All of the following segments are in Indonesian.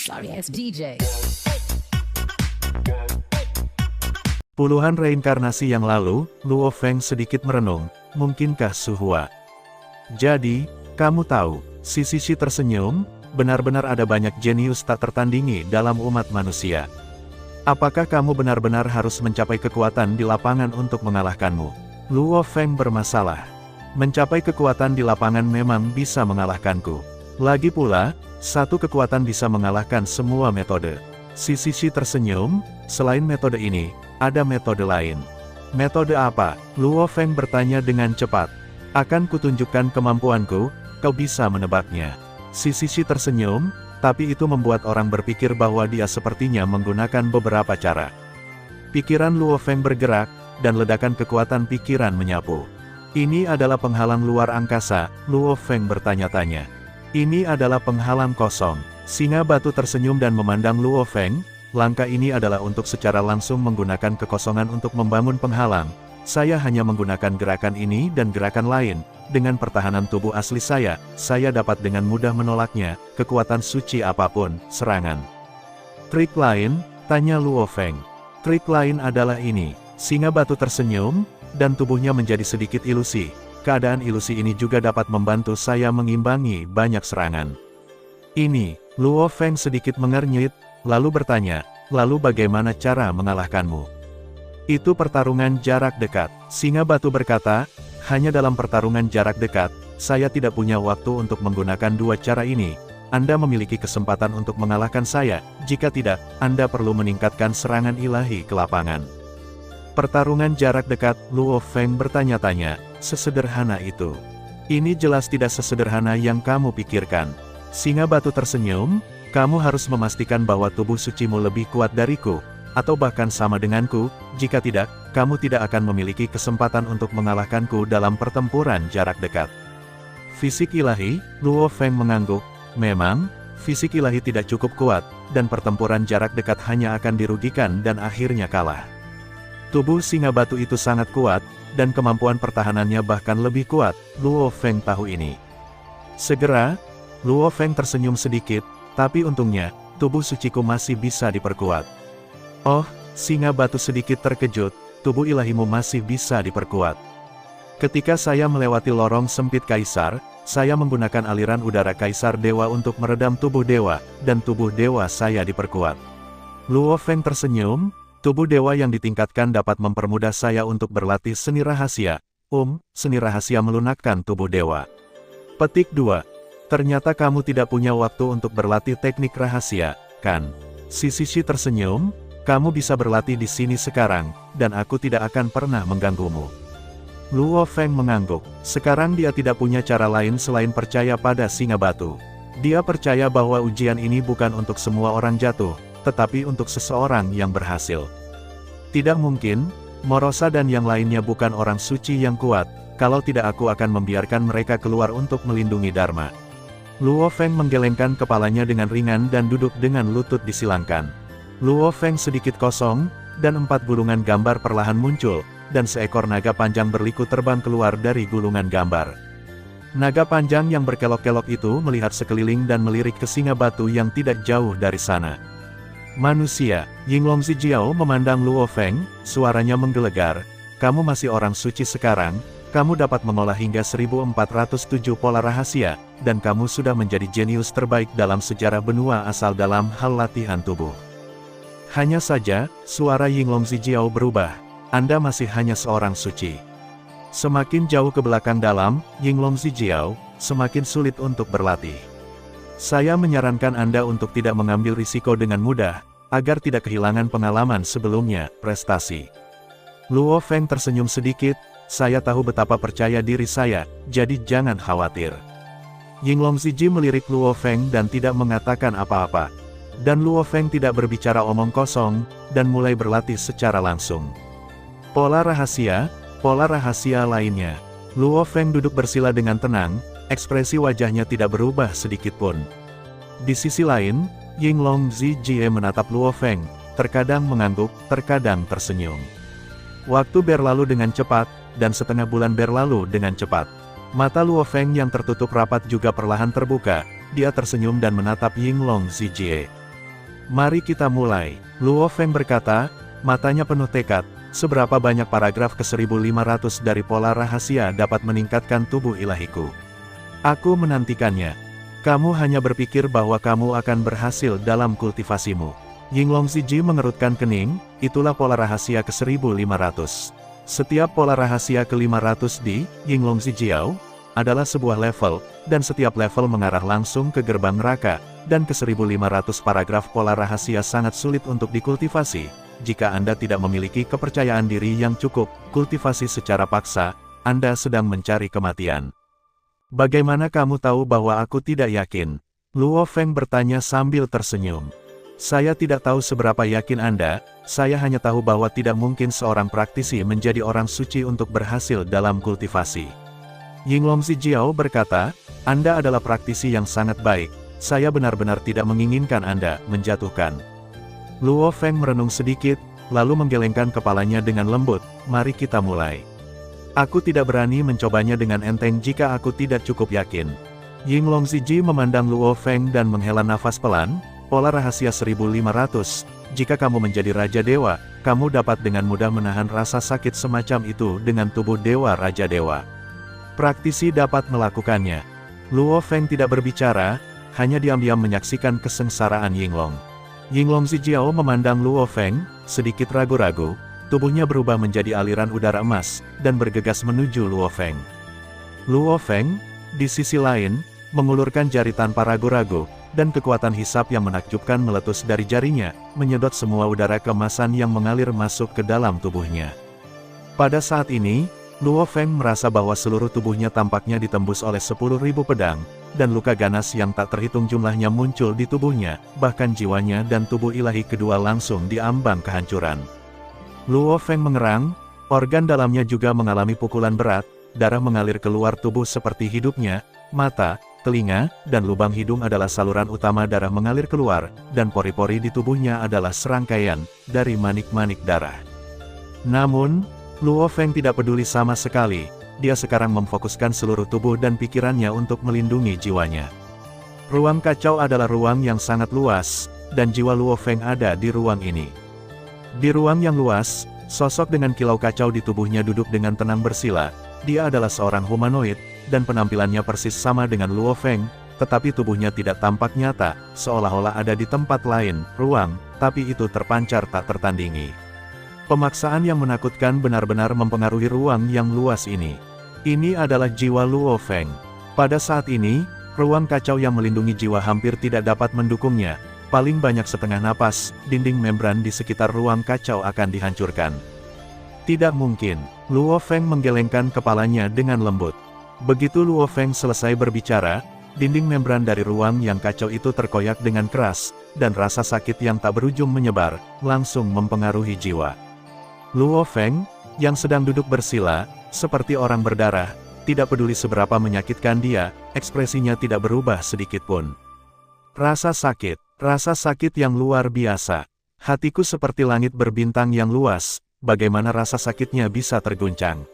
Sorry ass DJ. Puluhan reinkarnasi yang lalu, Luo Feng sedikit merenung, mungkinkah Suhua? Jadi, kamu tahu, Sisi tersenyum, benar-benar ada banyak jenius tak tertandingi dalam umat manusia. Apakah kamu benar-benar harus mencapai kekuatan di lapangan untuk mengalahkanmu? Luo Feng bermasalah. Mencapai kekuatan di lapangan memang bisa mengalahkanku. Lagi pula, satu kekuatan bisa mengalahkan semua metode. Sisi tersenyum, selain metode ini, ada metode lain. Metode apa? Luo Feng bertanya dengan cepat. Akan kutunjukkan kemampuanku, kau bisa menebaknya. Sisi tersenyum, tapi itu membuat orang berpikir bahwa dia sepertinya menggunakan beberapa cara. Pikiran Luo Feng bergerak, dan ledakan kekuatan pikiran menyapu. Ini adalah penghalang luar angkasa, Luo Feng bertanya-tanya. Ini adalah penghalang kosong. Singa batu tersenyum dan memandang Luo Feng. Langkah ini adalah untuk secara langsung menggunakan kekosongan untuk membangun penghalang. Saya hanya menggunakan gerakan ini dan gerakan lain. Dengan pertahanan tubuh asli saya dapat dengan mudah menolaknya, kekuatan suci apapun, serangan. Trik lain? Tanya Luo Feng. Trik lain adalah ini. Singa batu tersenyum, dan tubuhnya menjadi sedikit ilusi. Keadaan ilusi ini juga dapat membantu saya mengimbangi banyak serangan. Ini, Luo Feng sedikit mengernyit, lalu bertanya, lalu bagaimana cara mengalahkanmu? Itu pertarungan jarak dekat. Singa batu berkata, hanya dalam pertarungan jarak dekat, saya tidak punya waktu untuk menggunakan dua cara ini. Anda memiliki kesempatan untuk mengalahkan saya, jika tidak, Anda perlu meningkatkan serangan ilahi ke lapangan. Pertarungan jarak dekat, Luo Feng bertanya-tanya, sesederhana itu. Ini jelas tidak sesederhana yang kamu pikirkan. Singa batu tersenyum, kamu harus memastikan bahwa tubuh sucimu lebih kuat dariku, atau bahkan sama denganku, jika tidak, kamu tidak akan memiliki kesempatan untuk mengalahkanku dalam pertempuran jarak dekat. Fisik ilahi, Luo Feng mengangguk, memang, fisik ilahi tidak cukup kuat, dan pertempuran jarak dekat hanya akan dirugikan dan akhirnya kalah. Tubuh singa batu itu sangat kuat, dan kemampuan pertahanannya bahkan lebih kuat, Luo Feng tahu ini. Segera, Luo Feng tersenyum sedikit, tapi untungnya, tubuh suciku masih bisa diperkuat. Oh, singa batu sedikit terkejut, tubuh ilahimu masih bisa diperkuat. Ketika saya melewati lorong sempit Kaisar, saya menggunakan aliran udara Kaisar Dewa untuk meredam tubuh Dewa, dan tubuh Dewa saya diperkuat. Luo Feng tersenyum, tubuh Dewa yang ditingkatkan dapat mempermudah saya untuk berlatih seni rahasia. Seni rahasia melunakkan tubuh Dewa. Petik 2. Ternyata kamu tidak punya waktu untuk berlatih teknik rahasia, kan? Sisi tersenyum, kamu bisa berlatih di sini sekarang, dan aku tidak akan pernah mengganggumu. Luo Feng mengangguk. Sekarang dia tidak punya cara lain selain percaya pada singa batu. Dia percaya bahwa ujian ini bukan untuk semua orang jatuh, tetapi untuk seseorang yang berhasil. Tidak mungkin, Morosa dan yang lainnya bukan orang suci yang kuat, kalau tidak aku akan membiarkan mereka keluar untuk melindungi Dharma. Luo Feng menggelengkan kepalanya dengan ringan dan duduk dengan lutut disilangkan. Luo Feng sedikit kosong, dan 4 gulungan gambar perlahan muncul, dan seekor naga panjang berliku terbang keluar dari gulungan gambar. Naga panjang yang berkelok-kelok itu melihat sekeliling dan melirik ke singa batu yang tidak jauh dari sana. Manusia, Yinglong Zijiao memandang Luo Feng, suaranya menggelegar, kamu masih orang suci sekarang, kamu dapat mengolah hingga 1407 pola rahasia, dan kamu sudah menjadi jenius terbaik dalam sejarah benua asal dalam hal latihan tubuh. Hanya saja, suara Yinglong Zijiao berubah. Anda masih hanya seorang suci. Semakin jauh ke belakang dalam, Yinglong Zijiao, semakin sulit untuk berlatih. Saya menyarankan Anda untuk tidak mengambil risiko dengan mudah, agar tidak kehilangan pengalaman sebelumnya, prestasi. Luo Feng tersenyum sedikit, saya tahu betapa percaya diri saya, jadi jangan khawatir. Yinglong Ziji melirik Luo Feng dan tidak mengatakan apa-apa. Dan Luo Feng tidak berbicara omong kosong, dan mulai berlatih secara langsung. Pola rahasia lainnya. Luo Feng duduk bersila dengan tenang, ekspresi wajahnya tidak berubah sedikitpun. Di sisi lain, Yinglong Ziji menatap Luo Feng, terkadang mengangguk, terkadang tersenyum. Waktu berlalu dengan cepat, dan setengah bulan berlalu dengan cepat. Mata Luo Feng yang tertutup rapat juga perlahan terbuka, dia tersenyum dan menatap Yinglong Zijie. Mari kita mulai. Luo Feng berkata, matanya penuh tekad, seberapa banyak paragraf ke-1500 dari pola rahasia dapat meningkatkan tubuh ilahiku. Aku menantikannya. Kamu hanya berpikir bahwa kamu akan berhasil dalam kultivasimu. Yinglong Ziji mengerutkan kening, itulah pola rahasia ke-1500. Setiap pola rahasia ke-500 di Yinglong Zijiao adalah sebuah level, dan setiap level mengarah langsung ke gerbang neraka, dan ke-1500 paragraf pola rahasia sangat sulit untuk dikultivasi. Jika Anda tidak memiliki kepercayaan diri yang cukup, kultivasi secara paksa, Anda sedang mencari kematian. Bagaimana kamu tahu bahwa aku tidak yakin? Luo Feng bertanya sambil tersenyum. Saya tidak tahu seberapa yakin Anda, saya hanya tahu bahwa tidak mungkin seorang praktisi menjadi orang suci untuk berhasil dalam kultivasi. Yinglong Zijiao berkata, Anda adalah praktisi yang sangat baik, saya benar-benar tidak menginginkan Anda menjatuhkan. Luo Feng merenung sedikit, lalu menggelengkan kepalanya dengan lembut, mari kita mulai. Aku tidak berani mencobanya dengan enteng jika aku tidak cukup yakin. Yinglong Ziji memandang Luo Feng dan menghela nafas pelan, pola rahasia 1500, jika kamu menjadi Raja Dewa, kamu dapat dengan mudah menahan rasa sakit semacam itu dengan tubuh Dewa Raja Dewa. Praktisi dapat melakukannya. Luo Feng tidak berbicara, hanya diam-diam menyaksikan kesengsaraan Yinglong. Yinglong Zijiao memandang Luo Feng, sedikit ragu-ragu, tubuhnya berubah menjadi aliran udara emas, dan bergegas menuju Luo Feng. Luo Feng, di sisi lain, mengulurkan jari tanpa ragu-ragu, dan kekuatan hisap yang menakjubkan meletus dari jarinya, menyedot semua udara keemasan yang mengalir masuk ke dalam tubuhnya. Pada saat ini, Luo Feng merasa bahwa seluruh tubuhnya tampaknya ditembus oleh 10.000 pedang, dan luka ganas yang tak terhitung jumlahnya muncul di tubuhnya, bahkan jiwanya dan tubuh ilahi kedua langsung diambang kehancuran. Luo Feng mengerang, organ dalamnya juga mengalami pukulan berat, darah mengalir keluar tubuh seperti hidupnya, mata, telinga, dan lubang hidung adalah saluran utama darah mengalir keluar, dan pori-pori di tubuhnya adalah serangkaian dari manik-manik darah. Namun, Luo Feng tidak peduli sama sekali, dia sekarang memfokuskan seluruh tubuh dan pikirannya untuk melindungi jiwanya. Ruang kacau adalah ruang yang sangat luas, dan jiwa Luo Feng ada di ruang ini. Di ruang yang luas, sosok dengan kilau kacau di tubuhnya duduk dengan tenang bersila, dia adalah seorang humanoid, dan penampilannya persis sama dengan Luo Feng, tetapi tubuhnya tidak tampak nyata, seolah-olah ada di tempat lain, ruang, tapi itu terpancar tak tertandingi. Pemaksaan yang menakutkan benar-benar mempengaruhi ruang yang luas ini. Ini adalah jiwa Luo Feng. Pada saat ini, ruang kacau yang melindungi jiwa hampir tidak dapat mendukungnya, paling banyak setengah napas, dinding membran di sekitar ruang kacau akan dihancurkan. Tidak mungkin, Luo Feng menggelengkan kepalanya dengan lembut. Begitu Luo Feng selesai berbicara, dinding membran dari ruang yang kacau itu terkoyak dengan keras, dan rasa sakit yang tak berujung menyebar, langsung mempengaruhi jiwa. Luo Feng, yang sedang duduk bersila, seperti orang berdarah, tidak peduli seberapa menyakitkan dia, ekspresinya tidak berubah sedikitpun. Rasa sakit yang luar biasa. Hatiku seperti langit berbintang yang luas, bagaimana rasa sakitnya bisa terguncang.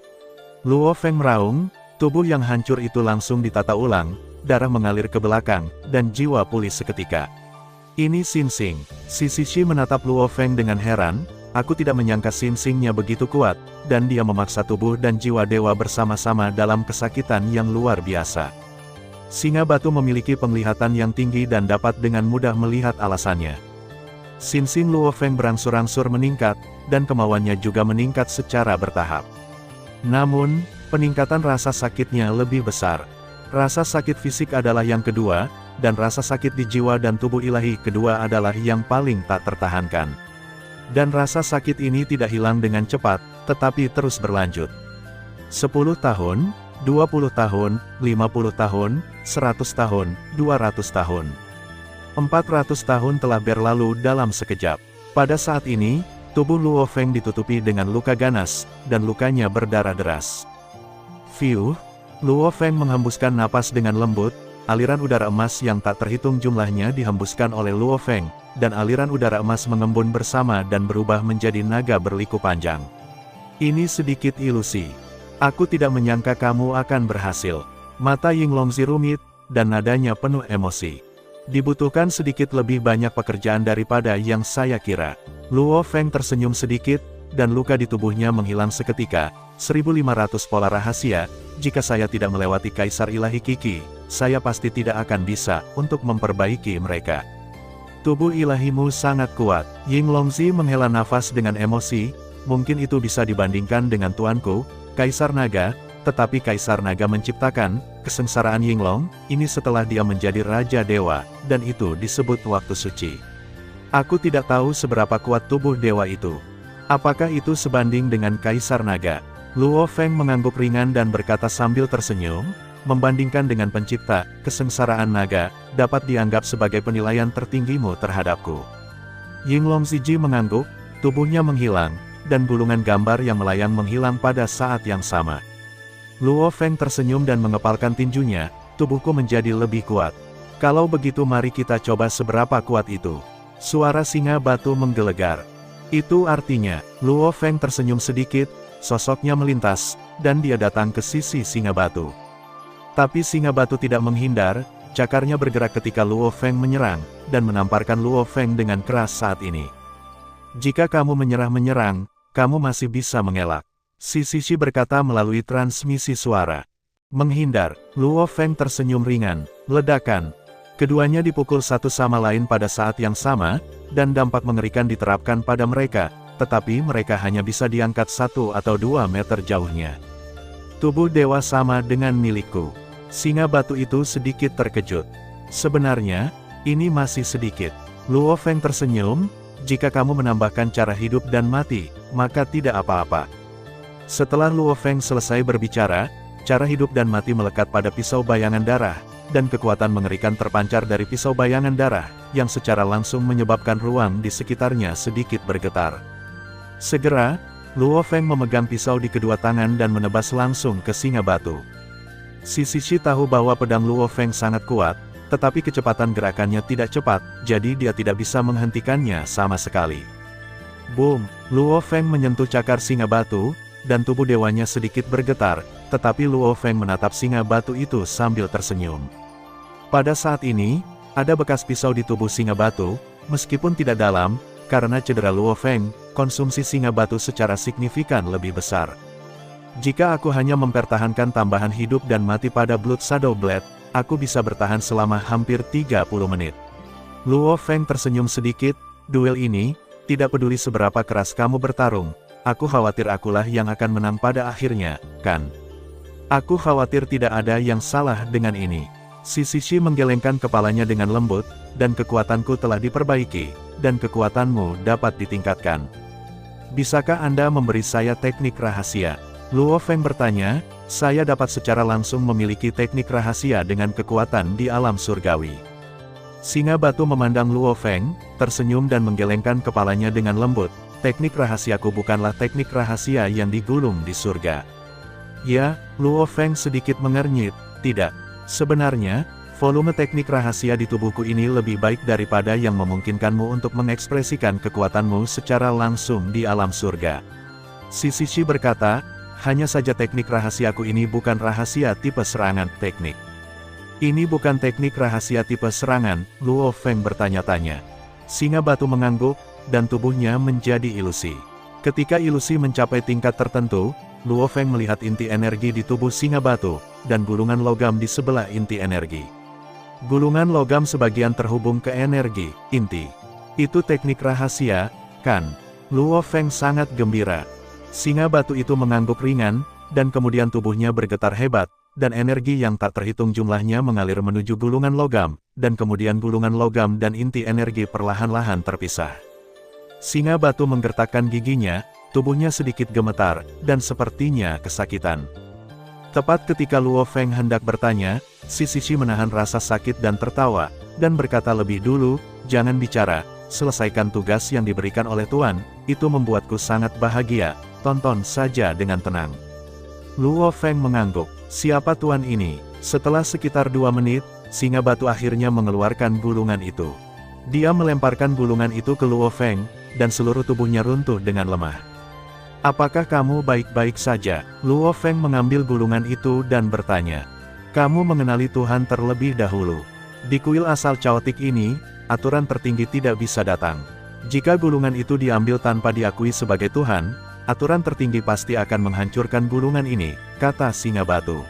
Luo Feng meraung, tubuh yang hancur itu langsung ditata ulang, darah mengalir ke belakang, dan jiwa pulih seketika. Ini Xinxing. Si Sishi menatap Luo Feng dengan heran, aku tidak menyangka Xinxingnya begitu kuat, dan dia memaksa tubuh dan jiwa dewa bersama-sama dalam kesakitan yang luar biasa. Singa batu memiliki penglihatan yang tinggi dan dapat dengan mudah melihat alasannya. Xinxing Luo Feng berangsur-angsur meningkat, dan kemauannya juga meningkat secara bertahap. Namun, peningkatan rasa sakitnya lebih besar. Rasa sakit fisik adalah yang kedua, dan rasa sakit di jiwa dan tubuh ilahi kedua adalah yang paling tak tertahankan. Dan rasa sakit ini tidak hilang dengan cepat, tetapi terus berlanjut. 10 tahun, 20 tahun, 50 tahun, 100 tahun, 200 tahun. 400 tahun telah berlalu dalam sekejap. Pada saat ini, tubuh Luo Feng ditutupi dengan luka ganas, dan lukanya berdarah deras. Fiuh, Luo Feng menghembuskan napas dengan lembut, aliran udara emas yang tak terhitung jumlahnya dihembuskan oleh Luo Feng, dan aliran udara emas mengembun bersama dan berubah menjadi naga berliku panjang. Ini sedikit ilusi. Aku tidak menyangka kamu akan berhasil. Mata Yinglong Zi rumit, dan nadanya penuh emosi. Dibutuhkan sedikit lebih banyak pekerjaan daripada yang saya kira. Luo Feng tersenyum sedikit, dan luka di tubuhnya menghilang seketika. 1500 pola rahasia, jika saya tidak melewati Kaisar Ilahi Kiki, saya pasti tidak akan bisa untuk memperbaiki mereka. Tubuh ilahimu sangat kuat. Ying Longzi menghela nafas dengan emosi, mungkin itu bisa dibandingkan dengan tuanku, Kaisar Naga, tetapi Kaisar Naga menciptakan kesengsaraan Yinglong, ini setelah dia menjadi Raja Dewa, dan itu disebut waktu suci. Aku tidak tahu seberapa kuat tubuh dewa itu. Apakah itu sebanding dengan Kaisar Naga? Luo Feng mengangguk ringan dan berkata sambil tersenyum, membandingkan dengan pencipta, kesengsaraan naga, dapat dianggap sebagai penilaian tertinggimu terhadapku. Yinglong Ziji mengangguk, tubuhnya menghilang, dan gulungan gambar yang melayang menghilang pada saat yang sama. Luo Feng tersenyum dan mengepalkan tinjunya, tubuhku menjadi lebih kuat. Kalau begitu mari kita coba seberapa kuat itu. Suara singa batu menggelegar. Itu artinya, Luo Feng tersenyum sedikit, sosoknya melintas, dan dia datang ke sisi singa batu. Tapi singa batu tidak menghindar, cakarnya bergerak ketika Luo Feng menyerang, dan menamparkan Luo Feng dengan keras saat ini. Jika kamu menyerang, kamu masih bisa mengelak. Si Sisi berkata melalui transmisi suara. Menghindar, Luo Feng tersenyum ringan, ledakan. Keduanya dipukul satu sama lain pada saat yang sama, dan dampak mengerikan diterapkan pada mereka, tetapi mereka hanya bisa diangkat 1 atau 2 meter jauhnya. Tubuh dewa sama dengan milikku. Singa batu itu sedikit terkejut. Sebenarnya, ini masih sedikit. Luo Feng tersenyum, jika kamu menambahkan cara hidup dan mati, maka tidak apa-apa. Setelah Luo Feng selesai berbicara, cara hidup dan mati melekat pada pisau bayangan darah, dan kekuatan mengerikan terpancar dari pisau bayangan darah, yang secara langsung menyebabkan ruang di sekitarnya sedikit bergetar. Segera, Luo Feng memegang pisau di kedua tangan dan menebas langsung ke singa batu. Si Sisi tahu bahwa pedang Luo Feng sangat kuat, tetapi kecepatan gerakannya tidak cepat, jadi dia tidak bisa menghentikannya sama sekali. Boom! Luo Feng menyentuh cakar singa batu, dan tubuh dewanya sedikit bergetar, tetapi Luo Feng menatap singa batu itu sambil tersenyum. Pada saat ini, ada bekas pisau di tubuh singa batu, meskipun tidak dalam, karena cedera Luo Feng, konsumsi singa batu secara signifikan lebih besar. Jika aku hanya mempertahankan tambahan hidup dan mati pada Blood Shadow Blade, aku bisa bertahan selama hampir 30 menit. Luo Feng tersenyum sedikit, duel ini, tidak peduli seberapa keras kamu bertarung, aku khawatir akulah yang akan menang pada akhirnya, kan? Aku khawatir tidak ada yang salah dengan ini. Si Sisi menggelengkan kepalanya dengan lembut, dan kekuatanku telah diperbaiki, dan kekuatanmu dapat ditingkatkan. Bisakah Anda memberi saya teknik rahasia? Luo Feng bertanya, saya dapat secara langsung memiliki teknik rahasia dengan kekuatan di alam surgawi. Singa batu memandang Luo Feng, tersenyum dan menggelengkan kepalanya dengan lembut. Teknik rahasiaku bukanlah teknik rahasia yang digulung di surga. Ya, Luo Feng sedikit mengernyit, tidak. Sebenarnya, volume teknik rahasia di tubuhku ini lebih baik daripada yang memungkinkanmu untuk mengekspresikan kekuatanmu secara langsung di alam surga. Si Sisi berkata, hanya saja teknik rahasiaku ini bukan rahasia tipe serangan teknik. Ini bukan teknik rahasia tipe serangan, Luo Feng bertanya-tanya. Singa batu mengangguk, dan tubuhnya menjadi ilusi. Ketika ilusi mencapai tingkat tertentu, Luo Feng melihat inti energi di tubuh singa batu, dan gulungan logam di sebelah inti energi. Gulungan logam sebagian terhubung ke energi, inti. Itu teknik rahasia, kan? Luo Feng sangat gembira. Singa batu itu mengangguk ringan, dan kemudian tubuhnya bergetar hebat, dan energi yang tak terhitung jumlahnya mengalir menuju gulungan logam, dan kemudian gulungan logam dan inti energi perlahan-lahan terpisah. Singa batu menggertakkan giginya, tubuhnya sedikit gemetar, dan sepertinya kesakitan. Tepat ketika Luo Feng hendak bertanya, si Sisi menahan rasa sakit dan tertawa, dan berkata lebih dulu, jangan bicara, selesaikan tugas yang diberikan oleh Tuan, itu membuatku sangat bahagia, tonton saja dengan tenang. Luo Feng mengangguk, siapa Tuan ini? Setelah sekitar 2 menit, singa batu akhirnya mengeluarkan gulungan itu. Dia melemparkan gulungan itu ke Luo Feng, dan seluruh tubuhnya runtuh dengan lemah. Apakah kamu baik-baik saja? Luo Feng mengambil gulungan itu dan bertanya. Kamu mengenali Tuhan terlebih dahulu. Di kuil asal chaotic ini, aturan tertinggi tidak bisa datang. Jika gulungan itu diambil tanpa diakui sebagai Tuhan, aturan tertinggi pasti akan menghancurkan gulungan ini, kata singa batu.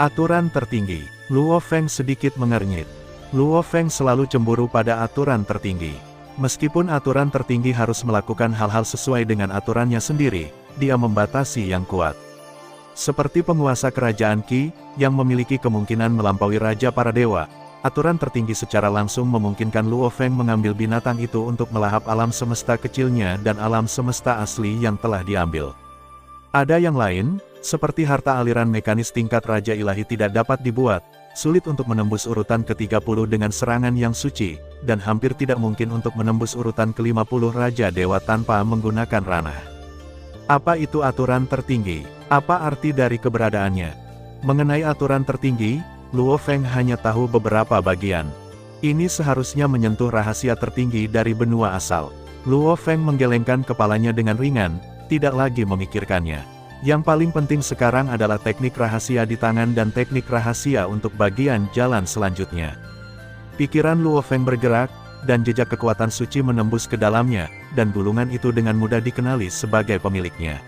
Aturan tertinggi. Luo Feng sedikit mengernyit. Luo Feng selalu cemburu pada aturan tertinggi. Meskipun aturan tertinggi harus melakukan hal-hal sesuai dengan aturannya sendiri, dia membatasi yang kuat. Seperti penguasa kerajaan Qi, yang memiliki kemungkinan melampaui raja para dewa, aturan tertinggi secara langsung memungkinkan Luo Feng mengambil binatang itu untuk melahap alam semesta kecilnya dan alam semesta asli yang telah diambil. Ada yang lain, seperti harta aliran mekanis tingkat Raja Ilahi tidak dapat dibuat, sulit untuk menembus urutan ke-30 dengan serangan yang suci, dan hampir tidak mungkin untuk menembus urutan ke-50 Raja Dewa tanpa menggunakan ranah. Apa itu aturan tertinggi? Apa arti dari keberadaannya? Mengenai aturan tertinggi, Luo Feng hanya tahu beberapa bagian. Ini seharusnya menyentuh rahasia tertinggi dari benua asal. Luo Feng menggelengkan kepalanya dengan ringan, tidak lagi memikirkannya. Yang paling penting sekarang adalah teknik rahasia di tangan dan teknik rahasia untuk bagian jalan selanjutnya. Pikiran Luo Feng bergerak, dan jejak kekuatan suci menembus ke dalamnya, dan gulungan itu dengan mudah dikenali sebagai pemiliknya.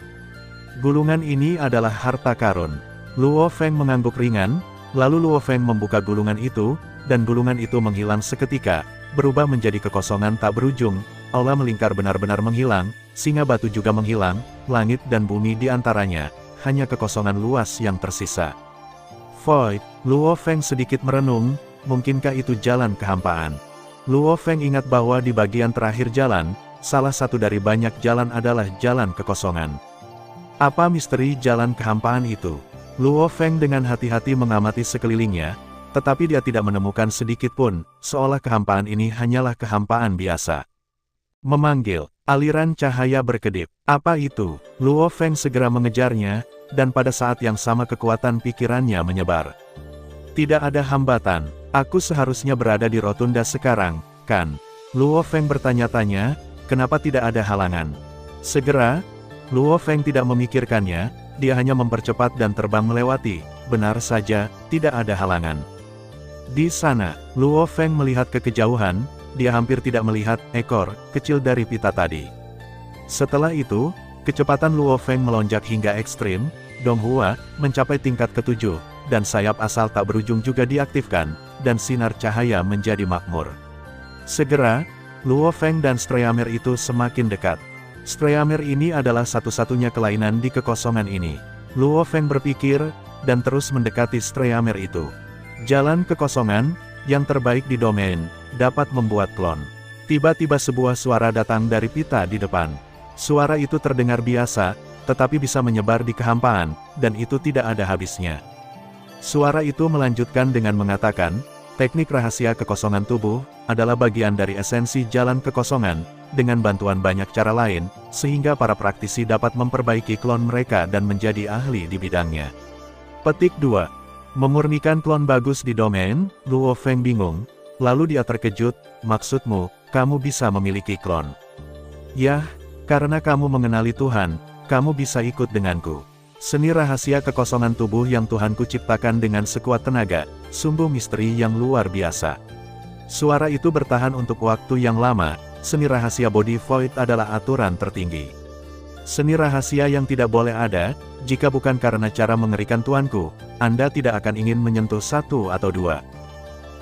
Gulungan ini adalah harta karun. Luo Feng mengangguk ringan, lalu Luo Feng membuka gulungan itu, dan gulungan itu menghilang seketika, berubah menjadi kekosongan tak berujung, aula melingkar benar-benar menghilang, singa batu juga menghilang, langit dan bumi di antaranya, hanya kekosongan luas yang tersisa. Void, Luo Feng sedikit merenung, mungkinkah itu jalan kehampaan? Luo Feng ingat bahwa di bagian terakhir jalan, salah satu dari banyak jalan adalah jalan kekosongan. Apa misteri jalan kehampaan itu? Luo Feng dengan hati-hati mengamati sekelilingnya, tetapi dia tidak menemukan sedikit pun, seolah kehampaan ini hanyalah kehampaan biasa. Memanggil, aliran cahaya berkedip. Apa itu? Luo Feng segera mengejarnya, dan pada saat yang sama kekuatan pikirannya menyebar. Tidak ada hambatan, aku seharusnya berada di rotunda sekarang, kan? Luo Feng bertanya-tanya, kenapa tidak ada halangan? Segera, Luo Feng tidak memikirkannya, dia hanya mempercepat dan terbang melewati, benar saja, tidak ada halangan. Di sana, Luo Feng melihat ke kejauhan, dia hampir tidak melihat ekor kecil dari pita tadi. Setelah itu, kecepatan Luo Feng melonjak hingga ekstrim, Donghua mencapai tingkat ke-7, dan sayap asal tak berujung juga diaktifkan, dan sinar cahaya menjadi makmur. Segera, Luo Feng dan Streamer itu semakin dekat. Streamer ini adalah satu-satunya kelainan di kekosongan ini. Luo Feng berpikir, dan terus mendekati Streamer itu. Jalan kekosongan, yang terbaik di domain, dapat membuat klon. Tiba-tiba sebuah suara datang dari pita di depan. Suara itu terdengar biasa, tetapi bisa menyebar di kehampaan, dan itu tidak ada habisnya. Suara itu melanjutkan dengan mengatakan, teknik rahasia kekosongan tubuh, adalah bagian dari esensi jalan kekosongan, dengan bantuan banyak cara lain, sehingga para praktisi dapat memperbaiki klon mereka dan menjadi ahli di bidangnya. Petik 2. Memurnikan klon bagus di domain, Luo Feng bingung, lalu dia terkejut, maksudmu, kamu bisa memiliki klon? Yah, karena kamu mengenali Tuhan, kamu bisa ikut denganku. Seni rahasia kekosongan tubuh yang Tuhanku ciptakan dengan sekuat tenaga, sungguh misteri yang luar biasa. Suara itu bertahan untuk waktu yang lama, seni rahasia body void adalah aturan tertinggi. Seni rahasia yang tidak boleh ada, jika bukan karena cara mengerikan Tuanku, Anda tidak akan ingin menyentuh satu atau dua.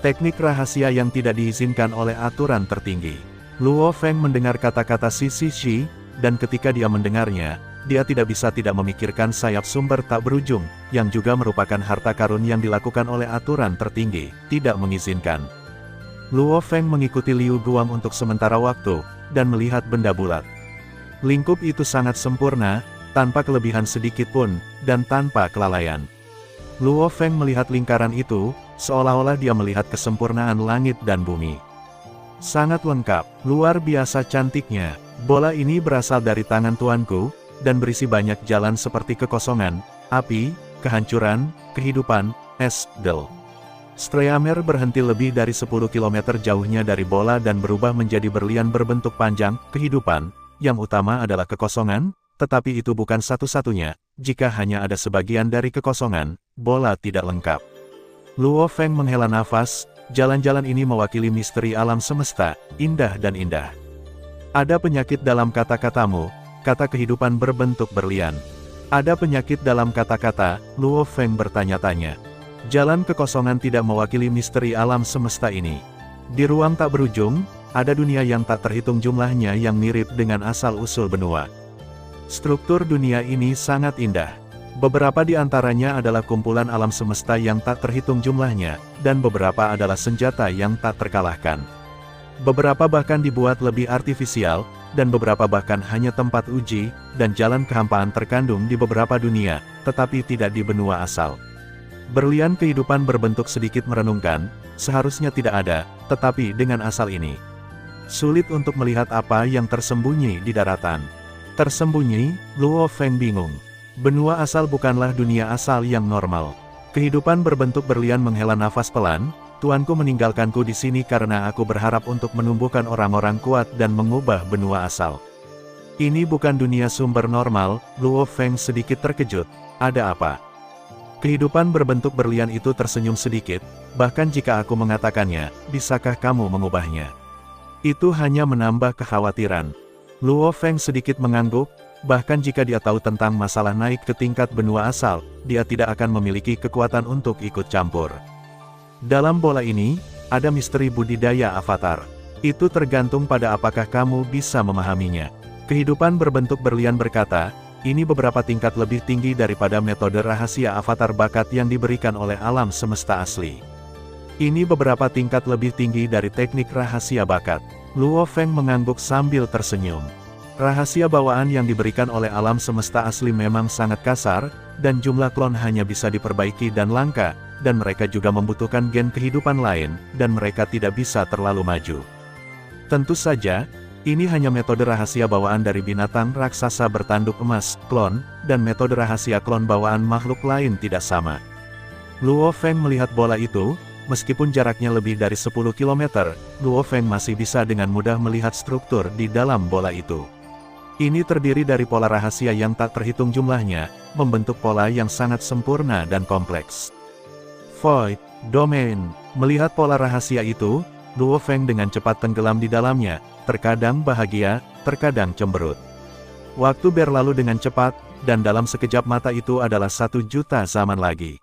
Teknik rahasia yang tidak diizinkan oleh aturan tertinggi. Luo Feng mendengar kata-kata Shi, dan ketika dia mendengarnya, dia tidak bisa tidak memikirkan sayap sumber tak berujung, yang juga merupakan harta karun yang dilakukan oleh aturan tertinggi, tidak mengizinkan. Luo Feng mengikuti Liu Guang untuk sementara waktu, dan melihat benda bulat. Lingkup itu sangat sempurna, tanpa kelebihan sedikit pun, dan tanpa kelalaian. Luo Feng melihat lingkaran itu, seolah-olah dia melihat kesempurnaan langit dan bumi. Sangat lengkap, luar biasa cantiknya. Bola ini berasal dari tangan tuanku, dan berisi banyak jalan seperti kekosongan, api, kehancuran, kehidupan, es, del. Streamer berhenti lebih dari 10 km jauhnya dari bola dan berubah menjadi berlian berbentuk panjang, kehidupan. Yang utama adalah kekosongan, tetapi itu bukan satu-satunya, jika hanya ada sebagian dari kekosongan, bola tidak lengkap. Luo Feng menghela nafas, Jalan-jalan ini mewakili misteri alam semesta, indah dan indah. Ada penyakit dalam kata-katamu, kata kehidupan berbentuk berlian. Ada penyakit dalam kata-kata, Luo Feng bertanya-tanya. Jalan kekosongan tidak mewakili misteri alam semesta ini. Di ruang tak berujung, ada dunia yang tak terhitung jumlahnya yang mirip dengan asal-usul benua. Struktur dunia ini sangat indah. Beberapa di antaranya adalah kumpulan alam semesta yang tak terhitung jumlahnya, dan beberapa adalah senjata yang tak terkalahkan. Beberapa bahkan dibuat lebih artifisial, dan beberapa bahkan hanya tempat uji, dan jalan kehampaan terkandung di beberapa dunia, tetapi tidak di benua asal. Berlian kehidupan berbentuk sedikit merenungkan, seharusnya tidak ada, tetapi dengan asal ini. Sulit untuk melihat apa yang tersembunyi di daratan. Tersembunyi, Luo Feng bingung. Benua asal bukanlah dunia asal yang normal. Kehidupan berbentuk berlian menghela nafas pelan, Tuanku meninggalkanku di sini karena aku berharap untuk menumbuhkan orang-orang kuat dan mengubah benua asal. Ini bukan dunia sumber normal, Luo Feng sedikit terkejut. Ada apa? Kehidupan berbentuk berlian itu tersenyum sedikit, bahkan jika aku mengatakannya, bisakah kamu mengubahnya? Itu hanya menambah kekhawatiran. Luo Feng sedikit mengangguk, bahkan jika dia tahu tentang masalah naik ke tingkat benua asal, dia tidak akan memiliki kekuatan untuk ikut campur. Dalam bola ini, ada misteri budidaya avatar. Itu tergantung pada apakah kamu bisa memahaminya. Kehidupan berbentuk berlian berkata, ini beberapa tingkat lebih tinggi daripada metode rahasia avatar bakat yang diberikan oleh alam semesta asli. Ini beberapa tingkat lebih tinggi dari teknik rahasia bakat. Luo Feng mengangguk sambil tersenyum. Rahasia bawaan yang diberikan oleh alam semesta asli memang sangat kasar, dan jumlah klon hanya bisa diperbaiki dan langka, dan mereka juga membutuhkan gen kehidupan lain, dan mereka tidak bisa terlalu maju. Tentu saja, ini hanya metode rahasia bawaan dari binatang raksasa bertanduk emas, klon, dan metode rahasia klon bawaan makhluk lain tidak sama. Luo Feng melihat bola itu, meskipun jaraknya lebih dari 10 km, Luo Feng masih bisa dengan mudah melihat struktur di dalam bola itu. Ini terdiri dari pola rahasia yang tak terhitung jumlahnya, membentuk pola yang sangat sempurna dan kompleks. Void Domain. Melihat pola rahasia itu, Luo Feng dengan cepat tenggelam di dalamnya, terkadang bahagia, terkadang cemberut. Waktu berlalu dengan cepat, dan dalam sekejap mata itu adalah 1 juta zaman lagi.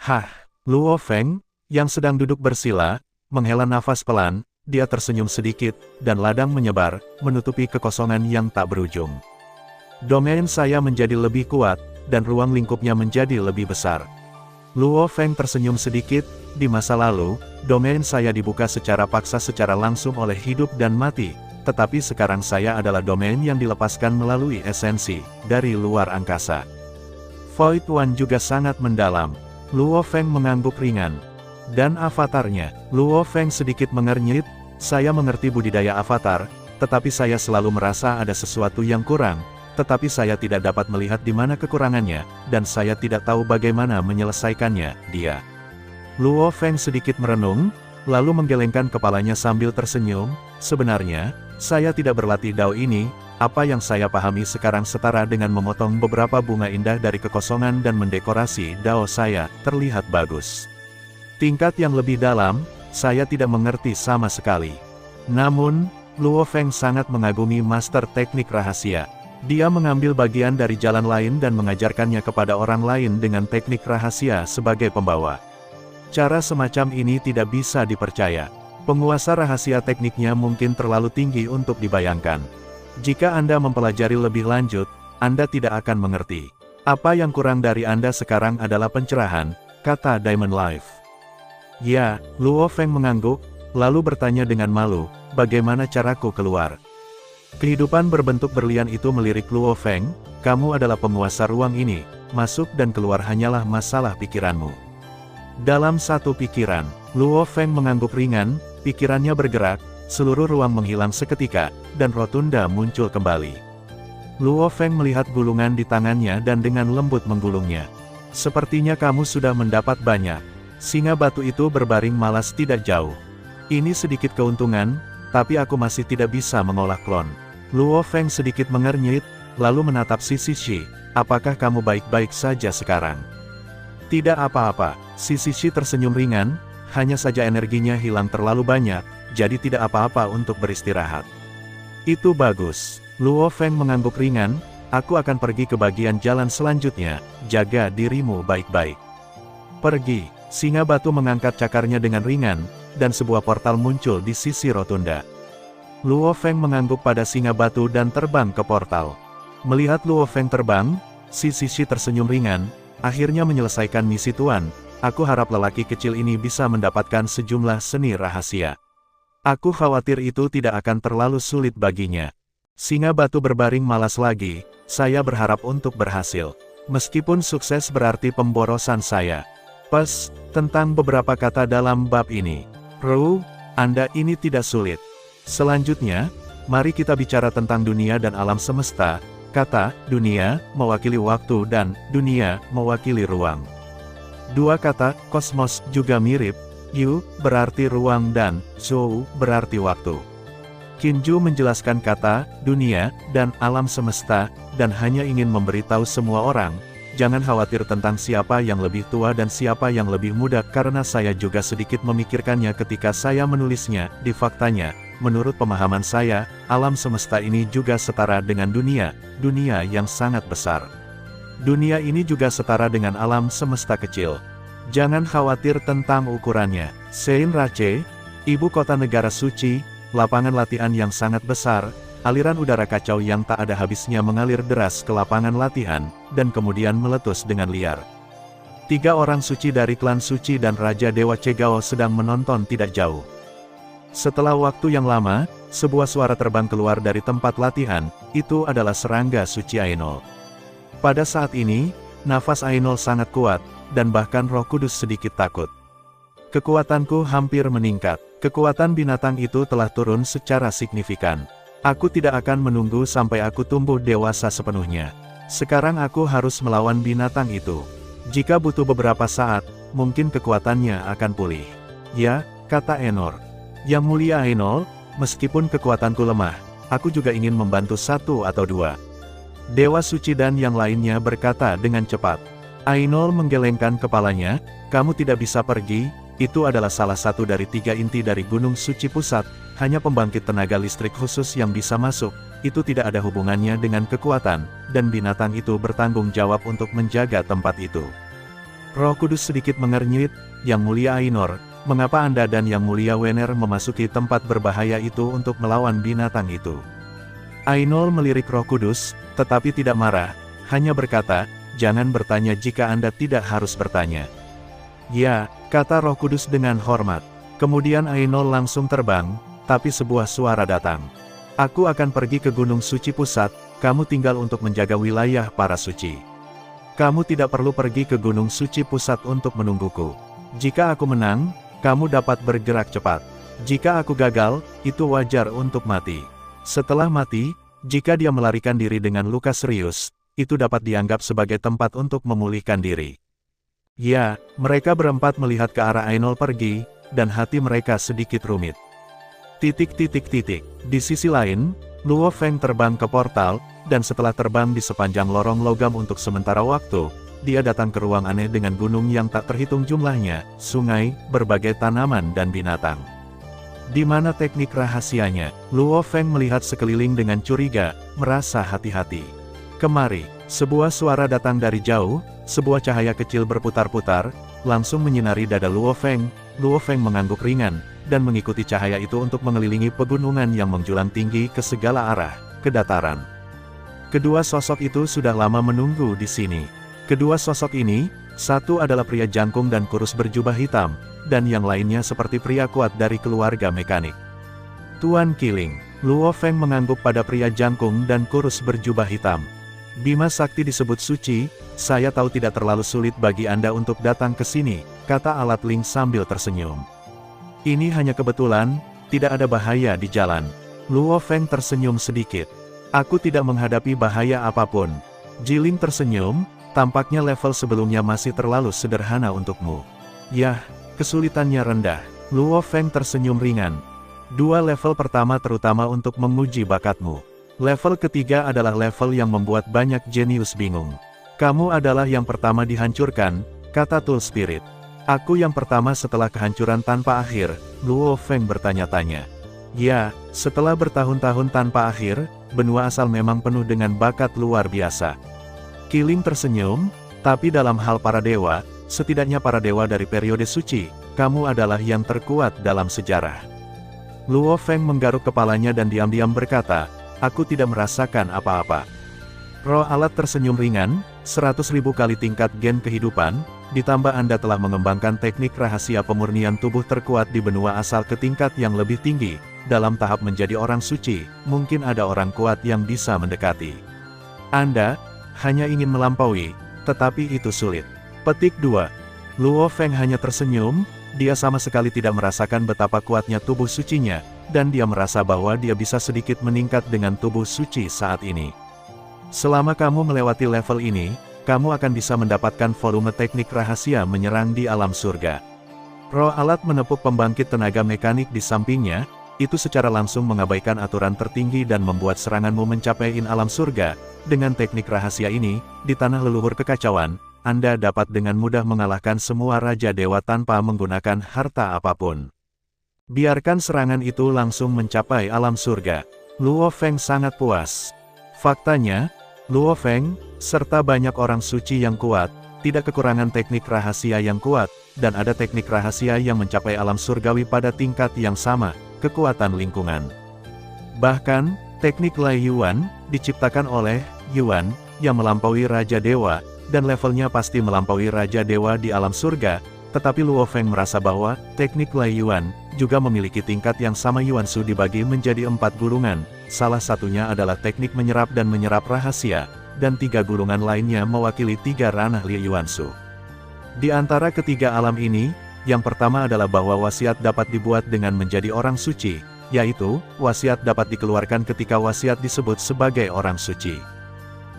Hah, Luo Feng, yang sedang duduk bersila, menghela nafas pelan, dia tersenyum sedikit, dan ladang menyebar, menutupi kekosongan yang tak berujung. Domain saya menjadi lebih kuat, dan ruang lingkupnya menjadi lebih besar. Luo Feng tersenyum sedikit, di masa lalu, domain saya dibuka secara paksa secara langsung oleh hidup dan mati, tetapi sekarang saya adalah domain yang dilepaskan melalui esensi, dari luar angkasa. Void One juga sangat mendalam. Luo Feng mengangguk ringan. Dan avatarnya, Luo Feng sedikit mengernyit, saya mengerti budidaya avatar, tetapi saya selalu merasa ada sesuatu yang kurang, tetapi saya tidak dapat melihat di mana kekurangannya, dan saya tidak tahu bagaimana menyelesaikannya, dia. Luo Feng sedikit merenung, lalu menggelengkan kepalanya sambil tersenyum, sebenarnya, saya tidak berlatih Dao ini, apa yang saya pahami sekarang setara dengan memotong beberapa bunga indah dari kekosongan dan mendekorasi Dao saya, terlihat bagus. Tingkat yang lebih dalam, saya tidak mengerti sama sekali. Namun, Luo Feng sangat mengagumi master teknik rahasia. Dia mengambil bagian dari jalan lain dan mengajarkannya kepada orang lain dengan teknik rahasia sebagai pembawa. Cara semacam ini tidak bisa dipercaya. Penguasa rahasia tekniknya mungkin terlalu tinggi untuk dibayangkan. Jika Anda mempelajari lebih lanjut, Anda tidak akan mengerti. Apa yang kurang dari Anda sekarang adalah pencerahan, kata Diamond Life. Ya, Luo Feng mengangguk, lalu bertanya dengan malu, bagaimana caraku keluar? Kehidupan berbentuk berlian itu melirik Luo Feng, kamu adalah penguasa ruang ini, masuk dan keluar hanyalah masalah pikiranmu. Dalam satu pikiran, Luo Feng mengangguk ringan, pikirannya bergerak, seluruh ruang menghilang seketika, dan rotunda muncul kembali. Luo Feng melihat gulungan di tangannya dan dengan lembut menggulungnya. Sepertinya kamu sudah mendapat banyak. Singa batu itu berbaring malas tidak jauh. Ini sedikit keuntungan, tapi aku masih tidak bisa mengolah klon. Luo Feng sedikit mengernyit, lalu menatap Sisi Shi, apakah kamu baik-baik saja sekarang? Tidak apa-apa, Sisi Shi tersenyum ringan, hanya saja energinya hilang terlalu banyak, jadi tidak apa-apa untuk beristirahat. Itu bagus. Luo Feng mengangguk ringan, aku akan pergi ke bagian jalan selanjutnya, jaga dirimu baik-baik. Pergi. Singa batu mengangkat cakarnya dengan ringan, dan sebuah portal muncul di sisi rotunda. Luo Feng mengangguk pada singa batu dan terbang ke portal. Melihat Luo Feng terbang, si Sisi tersenyum ringan, akhirnya menyelesaikan misi tuan, aku harap lelaki kecil ini bisa mendapatkan sejumlah seni rahasia. Aku khawatir itu tidak akan terlalu sulit baginya. Singa batu berbaring malas lagi, saya berharap untuk berhasil. Meskipun sukses berarti pemborosan saya. Tentang beberapa kata dalam bab ini. Ru, Anda ini tidak sulit. Selanjutnya, mari kita bicara tentang dunia dan alam semesta. Kata, dunia, mewakili waktu dan dunia, mewakili ruang. Dua kata, kosmos, juga mirip. Yu, berarti ruang dan Zhou, berarti waktu. Qinju menjelaskan kata, dunia, dan alam semesta, dan hanya ingin memberitahu semua orang, jangan khawatir tentang siapa yang lebih tua dan siapa yang lebih muda karena saya juga sedikit memikirkannya ketika saya menulisnya. Di faktanya, menurut pemahaman saya, alam semesta ini juga setara dengan dunia yang sangat besar. Dunia ini juga setara dengan alam semesta kecil. Jangan khawatir tentang ukurannya. Sein Rache, ibu kota negara suci, lapangan latihan yang sangat besar, aliran udara kacau yang tak ada habisnya mengalir deras ke lapangan latihan, dan kemudian meletus dengan liar. 3 orang suci dari klan suci dan Raja Dewa Cegao sedang menonton tidak jauh. Setelah waktu yang lama, sebuah suara terbang keluar dari tempat latihan, itu adalah serangga suci Ainol. Pada saat ini, nafas Ainol sangat kuat, dan bahkan Roh Kudus sedikit takut. Kekuatanku hampir meningkat. Kekuatan binatang itu telah turun secara signifikan. Aku tidak akan menunggu sampai aku tumbuh dewasa sepenuhnya. Sekarang aku harus melawan binatang itu. Jika butuh beberapa saat, mungkin kekuatannya akan pulih. Ya, kata Enor. Yang mulia Ainol, meskipun kekuatanku lemah, aku juga ingin membantu 1 atau 2. Dewa suci dan yang lainnya berkata dengan cepat. Ainol menggelengkan kepalanya, kamu tidak bisa pergi, itu adalah salah satu dari 3 inti dari Gunung Suci Pusat, hanya pembangkit tenaga listrik khusus yang bisa masuk, itu tidak ada hubungannya dengan kekuatan, dan binatang itu bertanggung jawab untuk menjaga tempat itu. Roh Kudus sedikit mengernyit, Yang Mulia Ainor, mengapa Anda dan Yang Mulia Wener memasuki tempat berbahaya itu untuk melawan binatang itu? Ainol melirik Roh Kudus, tetapi tidak marah, hanya berkata, jangan bertanya jika Anda tidak harus bertanya. Ya, kata Roh Kudus dengan hormat. Kemudian Ainol langsung terbang, tapi sebuah suara datang. Aku akan pergi ke Gunung Suci Pusat, kamu tinggal untuk menjaga wilayah para suci. Kamu tidak perlu pergi ke Gunung Suci Pusat untuk menungguku. Jika aku menang, kamu dapat bergerak cepat. Jika aku gagal, itu wajar untuk mati. Setelah mati, jika dia melarikan diri dengan luka serius, itu dapat dianggap sebagai tempat untuk memulihkan diri. Ya, mereka berempat melihat ke arah Ainol pergi, dan hati mereka sedikit rumit. Di sisi lain, Luo Feng terbang ke portal, dan setelah terbang di sepanjang lorong logam untuk sementara waktu, dia datang ke ruang aneh dengan gunung yang tak terhitung jumlahnya, sungai, berbagai tanaman dan binatang. Di mana teknik rahasianya? Luo Feng melihat sekeliling dengan curiga, merasa hati-hati. Kemari, sebuah suara datang dari jauh, sebuah cahaya kecil berputar-putar, langsung menyinari dada Luo Feng. Luo Feng mengangguk ringan, dan mengikuti cahaya itu untuk mengelilingi pegunungan yang menjulang tinggi ke segala arah, ke dataran. Kedua sosok itu sudah lama menunggu di sini. Kedua sosok ini, satu adalah pria jangkung dan kurus berjubah hitam, dan yang lainnya seperti pria kuat dari keluarga mekanik. Tuan Qiling, Luo Feng mengangguk pada pria jangkung dan kurus berjubah hitam. Bima Sakti disebut suci, saya tahu tidak terlalu sulit bagi Anda untuk datang ke sini, kata Alat Ling sambil tersenyum. Ini hanya kebetulan, tidak ada bahaya di jalan. Luo Feng tersenyum sedikit. Aku tidak menghadapi bahaya apapun. Jiling tersenyum, tampaknya level sebelumnya masih terlalu sederhana untukmu. Yah, kesulitannya rendah. Luo Feng tersenyum ringan. 2 level pertama terutama untuk menguji bakatmu. Level ketiga adalah level yang membuat banyak jenius bingung. Kamu adalah yang pertama dihancurkan, kata Tool Spirit. Aku yang pertama setelah kehancuran tanpa akhir, Luo Feng bertanya-tanya. Ya, setelah bertahun-tahun tanpa akhir, benua asal memang penuh dengan bakat luar biasa. Qilin tersenyum, tapi dalam hal para dewa, setidaknya para dewa dari periode suci, kamu adalah yang terkuat dalam sejarah. Luo Feng menggaruk kepalanya dan diam-diam berkata, aku tidak merasakan apa-apa. Roh alat tersenyum ringan, 100.000 kali tingkat gen kehidupan, ditambah Anda telah mengembangkan teknik rahasia pemurnian tubuh terkuat di benua asal ke tingkat yang lebih tinggi, dalam tahap menjadi orang suci, mungkin ada orang kuat yang bisa mendekati. Anda hanya ingin melampaui, tetapi itu sulit. Petik 2. Luo Feng hanya tersenyum, dia sama sekali tidak merasakan betapa kuatnya tubuh sucinya, dan dia merasa bahwa dia bisa sedikit meningkat dengan tubuh suci saat ini. Selama kamu melewati level ini, kamu akan bisa mendapatkan volume teknik rahasia menyerang di alam surga. Roh alat menepuk pembangkit tenaga mekanik di sampingnya, itu secara langsung mengabaikan aturan tertinggi dan membuat seranganmu mencapai alam surga. Dengan teknik rahasia ini, di tanah leluhur kekacauan, Anda dapat dengan mudah mengalahkan semua raja dewa tanpa menggunakan harta apapun. Biarkan serangan itu langsung mencapai alam surga. Luo Feng sangat puas. Faktanya, Luo Feng, serta banyak orang suci yang kuat, tidak kekurangan teknik rahasia yang kuat, dan ada teknik rahasia yang mencapai alam surgawi pada tingkat yang sama, kekuatan lingkungan. Bahkan, teknik Lai Yuan, diciptakan oleh Yuan, yang melampaui Raja Dewa, dan levelnya pasti melampaui Raja Dewa di alam surga, tetapi Luo Feng merasa bahwa, teknik Lai Yuan, juga memiliki tingkat yang sama. Yuan Su dibagi menjadi 4 gulungan, salah satunya adalah teknik menyerap dan menyerap rahasia, dan 3 gulungan lainnya mewakili 3 ranah Li Yuan Su. Di antara ketiga alam ini, yang pertama adalah bahwa wasiat dapat dibuat dengan menjadi orang suci, yaitu, wasiat dapat dikeluarkan ketika wasiat disebut sebagai orang suci.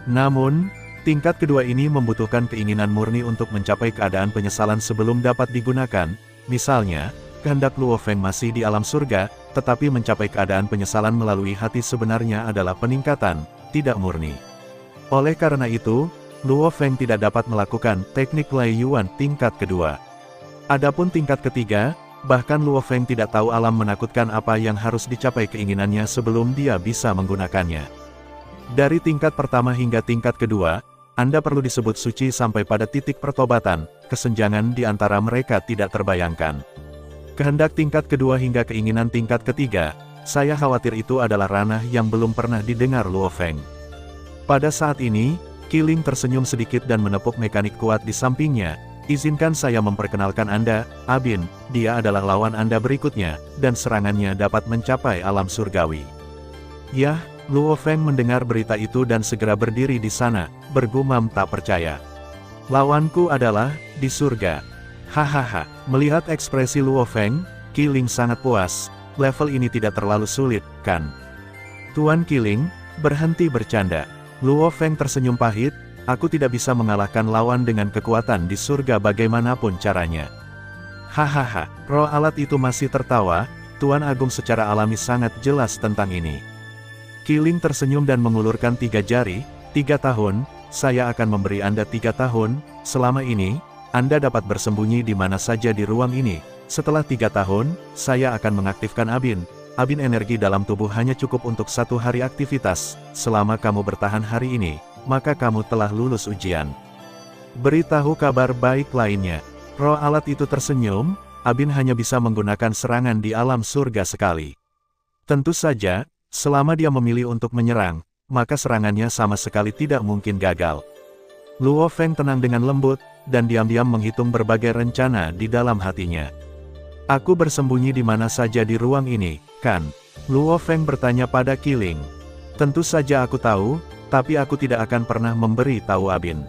Namun, tingkat kedua ini membutuhkan keinginan murni untuk mencapai keadaan penyesalan sebelum dapat digunakan, misalnya, kehendak Luo Feng masih di alam surga, tetapi mencapai keadaan penyesalan melalui hati sebenarnya adalah peningkatan, tidak murni. Oleh karena itu, Luo Feng tidak dapat melakukan teknik Lai Yuan tingkat kedua. Adapun tingkat ketiga, bahkan Luo Feng tidak tahu alam menakutkan apa yang harus dicapai keinginannya sebelum dia bisa menggunakannya. Dari tingkat pertama hingga tingkat kedua, Anda perlu disebut suci sampai pada titik pertobatan, kesenjangan di antara mereka tidak terbayangkan. Kehendak tingkat kedua hingga keinginan tingkat ketiga, saya khawatir itu adalah ranah yang belum pernah didengar Luo Feng. Pada saat ini, Qilin tersenyum sedikit dan menepuk mekanik kuat di sampingnya. Izinkan saya memperkenalkan Anda, Abin, dia adalah lawan Anda berikutnya, dan serangannya dapat mencapai alam surgawi. Yah, Luo Feng mendengar berita itu dan segera berdiri di sana, bergumam tak percaya. Lawanku adalah, di surga. Hahaha, melihat ekspresi Luo Feng, Qilin sangat puas, level ini tidak terlalu sulit, kan? Tuan Qilin, berhenti bercanda. Luo Feng tersenyum pahit, aku tidak bisa mengalahkan lawan dengan kekuatan di surga bagaimanapun caranya. Hahaha, roh alat itu masih tertawa, Tuan Agung secara alami sangat jelas tentang ini. Qilin tersenyum dan mengulurkan 3 jari, 3 tahun, saya akan memberi Anda 3 tahun, selama ini, Anda dapat bersembunyi di mana saja di ruang ini. Setelah 3 tahun, saya akan mengaktifkan Abin. Abin energi dalam tubuh hanya cukup untuk 1 hari aktivitas. Selama kamu bertahan hari ini, maka kamu telah lulus ujian. Beritahu kabar baik lainnya. Roh alat itu tersenyum, Abin hanya bisa menggunakan serangan di alam surga sekali. Tentu saja, selama dia memilih untuk menyerang, maka serangannya sama sekali tidak mungkin gagal. Luo Feng tenang dengan lembut, dan diam-diam menghitung berbagai rencana di dalam hatinya. Aku bersembunyi di mana saja di ruang ini, kan? Luo Feng bertanya pada Qilin. Tentu saja aku tahu, tapi aku tidak akan pernah memberi tahu Abin.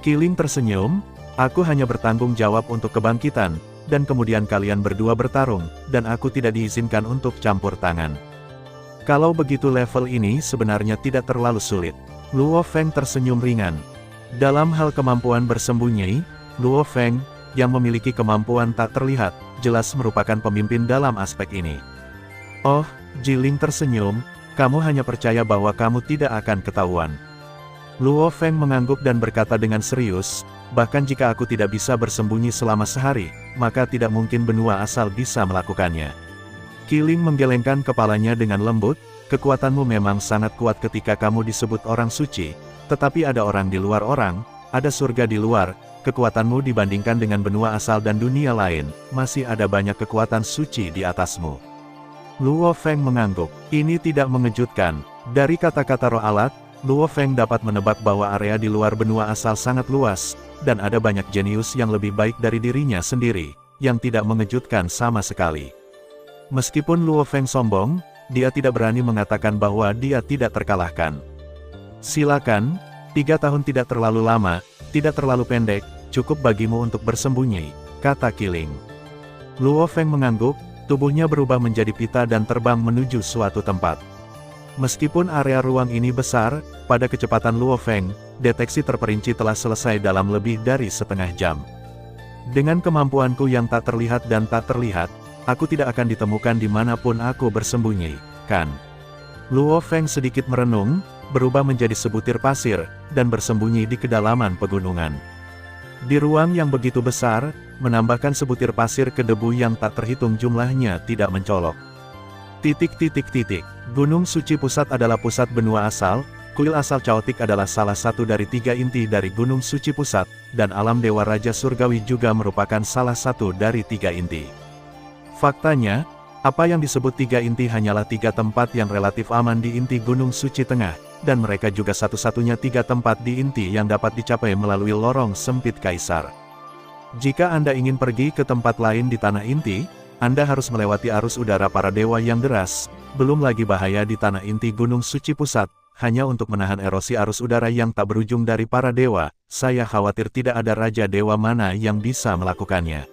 Qilin tersenyum, aku hanya bertanggung jawab untuk kebangkitan, dan kemudian kalian berdua bertarung, dan aku tidak diizinkan untuk campur tangan. Kalau begitu level ini sebenarnya tidak terlalu sulit. Luo Feng tersenyum ringan. Dalam hal kemampuan bersembunyi, Luo Feng, yang memiliki kemampuan tak terlihat, jelas merupakan pemimpin dalam aspek ini. Oh, Qilin tersenyum, kamu hanya percaya bahwa kamu tidak akan ketahuan. Luo Feng mengangguk dan berkata dengan serius, bahkan jika aku tidak bisa bersembunyi selama sehari, maka tidak mungkin benua asal bisa melakukannya. Kiling menggelengkan kepalanya dengan lembut, kekuatanmu memang sangat kuat ketika kamu disebut orang suci, tetapi ada orang di luar orang, ada surga di luar, kekuatanmu dibandingkan dengan benua asal dan dunia lain, masih ada banyak kekuatan suci di atasmu. Luo Feng mengangguk. Ini tidak mengejutkan. Dari kata-kata roh alat, Luo Feng dapat menebak bahwa area di luar benua asal sangat luas, dan ada banyak jenius yang lebih baik dari dirinya sendiri, yang tidak mengejutkan sama sekali. Meskipun Luo Feng sombong, dia tidak berani mengatakan bahwa dia tidak terkalahkan. Silakan, 3 tahun tidak terlalu lama, tidak terlalu pendek, cukup bagimu untuk bersembunyi, kata Kiling. Luo Feng mengangguk, tubuhnya berubah menjadi pita dan terbang menuju suatu tempat. Meskipun area ruang ini besar, pada kecepatan Luo Feng, deteksi terperinci telah selesai dalam lebih dari setengah jam. Dengan kemampuanku yang tak terlihat dan tak terlihat, aku tidak akan ditemukan dimanapun aku bersembunyi, kan? Luo Feng sedikit merenung, berubah menjadi sebutir pasir, dan bersembunyi di kedalaman pegunungan. Di ruang yang begitu besar, menambahkan sebutir pasir ke debu yang tak terhitung jumlahnya tidak mencolok. Gunung Suci Pusat adalah pusat benua asal, kuil asal Chaotic adalah salah satu dari 3 inti dari Gunung Suci Pusat, dan alam Dewa Raja Surgawi juga merupakan salah satu dari 3 inti. Faktanya, apa yang disebut 3 inti hanyalah 3 tempat yang relatif aman di inti Gunung Suci Tengah, dan mereka juga satu-satunya 3 tempat di inti yang dapat dicapai melalui lorong sempit Kaisar. Jika Anda ingin pergi ke tempat lain di tanah inti, Anda harus melewati arus udara para dewa yang deras, belum lagi bahaya di tanah inti Gunung Suci Pusat, hanya untuk menahan erosi arus udara yang tak berujung dari para dewa. Saya khawatir tidak ada raja dewa mana yang bisa melakukannya.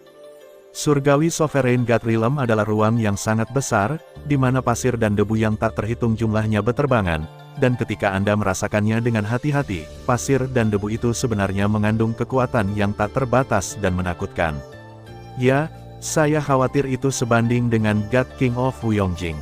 Surgawi Sovereign God Realm adalah ruang yang sangat besar, di mana pasir dan debu yang tak terhitung jumlahnya beterbangan, dan ketika Anda merasakannya dengan hati-hati, pasir dan debu itu sebenarnya mengandung kekuatan yang tak terbatas dan menakutkan. Ya, saya khawatir itu sebanding dengan God King of Wuyongjing.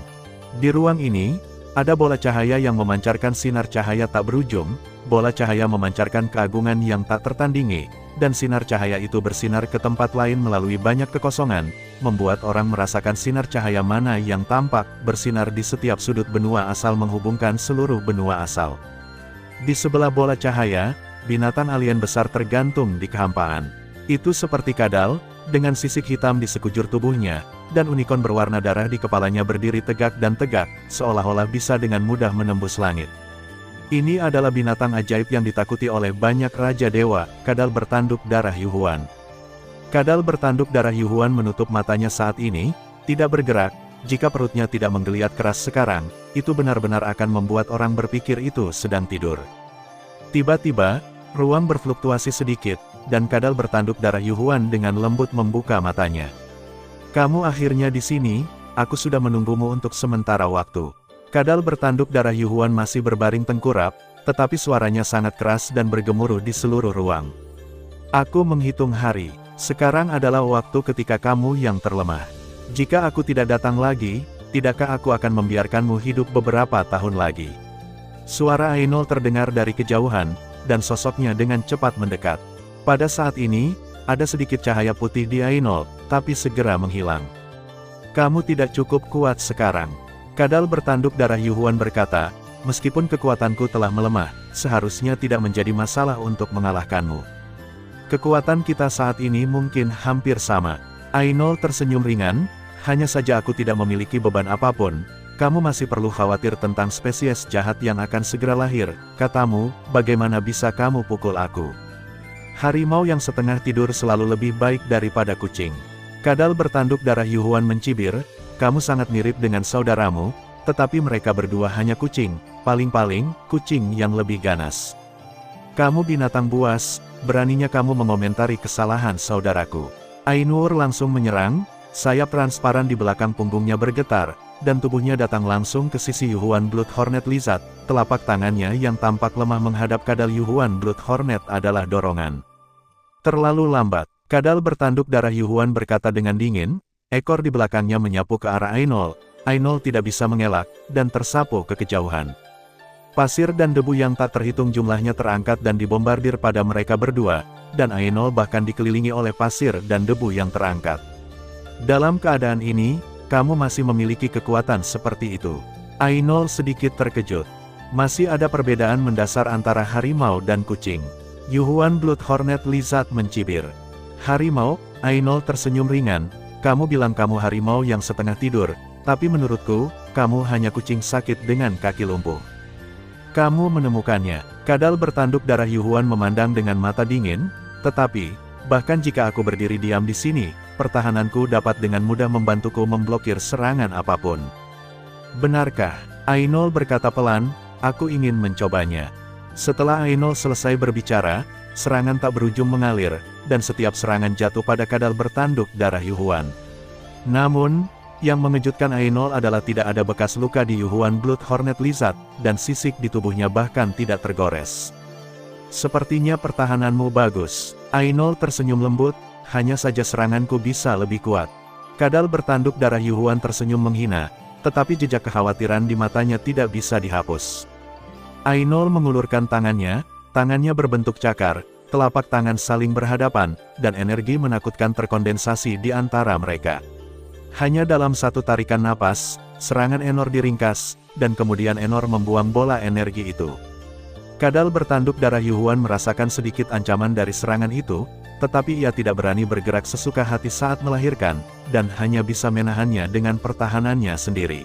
Di ruang ini, ada bola cahaya yang memancarkan sinar cahaya tak berujung, bola cahaya memancarkan keagungan yang tak tertandingi, dan sinar cahaya itu bersinar ke tempat lain melalui banyak kekosongan, membuat orang merasakan sinar cahaya mana yang tampak bersinar di setiap sudut benua asal menghubungkan seluruh benua asal. Di sebelah bola cahaya, binatang alien besar tergantung di kehampaan. Itu seperti kadal, dengan sisik hitam di sekujur tubuhnya, dan unicorn berwarna darah di kepalanya berdiri tegak dan tegak, seolah-olah bisa dengan mudah menembus langit. Ini adalah binatang ajaib yang ditakuti oleh banyak raja dewa, kadal bertanduk darah Yuhuan. Kadal bertanduk darah Yuhuan menutup matanya saat ini, tidak bergerak. Jika perutnya tidak menggeliat keras sekarang, itu benar-benar akan membuat orang berpikir itu sedang tidur. Tiba-tiba, ruang berfluktuasi sedikit, dan kadal bertanduk darah Yuhuan dengan lembut membuka matanya. Kamu akhirnya di sini, aku sudah menunggumu untuk sementara waktu. Kadal bertanduk darah Yuhuan masih berbaring tengkurap, tetapi suaranya sangat keras dan bergemuruh di seluruh ruang. Aku menghitung hari. Sekarang adalah waktu ketika kamu yang terlemah. Jika aku tidak datang lagi, tidakkah aku akan membiarkanmu hidup beberapa tahun lagi? Suara Ainol terdengar dari kejauhan, dan sosoknya dengan cepat mendekat. Pada saat ini, ada sedikit cahaya putih di Ainol, tapi segera menghilang. Kamu tidak cukup kuat sekarang. Kadal bertanduk darah Yuhuan berkata, meskipun kekuatanku telah melemah, seharusnya tidak menjadi masalah untuk mengalahkanmu. Kekuatan kita saat ini mungkin hampir sama. Ainol tersenyum ringan, hanya saja aku tidak memiliki beban apapun. Kamu masih perlu khawatir tentang spesies jahat yang akan segera lahir, katamu, bagaimana bisa kamu pukul aku? Harimau yang setengah tidur selalu lebih baik daripada kucing. Kadal bertanduk darah Yuhuan mencibir, kamu sangat mirip dengan saudaramu, tetapi mereka berdua hanya kucing, paling-paling, kucing yang lebih ganas. Kamu binatang buas, beraninya kamu mengomentari kesalahan saudaraku. Ainur langsung menyerang, sayap transparan di belakang punggungnya bergetar, dan tubuhnya datang langsung ke sisi Yuhuan Blood Hornet Lizard, telapak tangannya yang tampak lemah menghadap kadal Yuhuan Blood Hornet adalah dorongan. Terlalu lambat, kadal bertanduk darah Yuhuan berkata dengan dingin, ekor di belakangnya menyapu ke arah Ainol. Ainol tidak bisa mengelak, dan tersapu ke kejauhan. Pasir dan debu yang tak terhitung jumlahnya terangkat dan dibombardir pada mereka berdua, dan Ainol bahkan dikelilingi oleh pasir dan debu yang terangkat. Dalam keadaan ini, kamu masih memiliki kekuatan seperti itu. Ainol sedikit terkejut. Masih ada perbedaan mendasar antara harimau dan kucing. Yuhuan Blood Hornet Lizard mencibir. Harimau, Ainol tersenyum ringan, kamu bilang kamu harimau yang setengah tidur, tapi menurutku, kamu hanya kucing sakit dengan kaki lumpuh. Kamu menemukannya. Kadal bertanduk darah Yuhuan memandang dengan mata dingin, tetapi, bahkan jika aku berdiri diam di sini, pertahananku dapat dengan mudah membantuku memblokir serangan apapun. Benarkah? Ainol berkata pelan, aku ingin mencobanya. Setelah Ainol selesai berbicara, serangan tak berujung mengalir, dan setiap serangan jatuh pada kadal bertanduk darah Yuhuan. Namun, yang mengejutkan Ainol adalah tidak ada bekas luka di Yuhuan Blood Hornet Lizard, dan sisik di tubuhnya bahkan tidak tergores. Sepertinya pertahananmu bagus. Ainol tersenyum lembut, hanya saja seranganku bisa lebih kuat. Kadal bertanduk darah Yuhuan tersenyum menghina, tetapi jejak kekhawatiran di matanya tidak bisa dihapus. Ainol mengulurkan tangannya berbentuk cakar, telapak tangan saling berhadapan, dan energi menakutkan terkondensasi di antara mereka. Hanya dalam satu tarikan napas, serangan Enor diringkas, dan kemudian Enor membuang bola energi itu. Kadal bertanduk darah Yuhuan merasakan sedikit ancaman dari serangan itu, tetapi ia tidak berani bergerak sesuka hati saat melahirkan, dan hanya bisa menahannya dengan pertahanannya sendiri.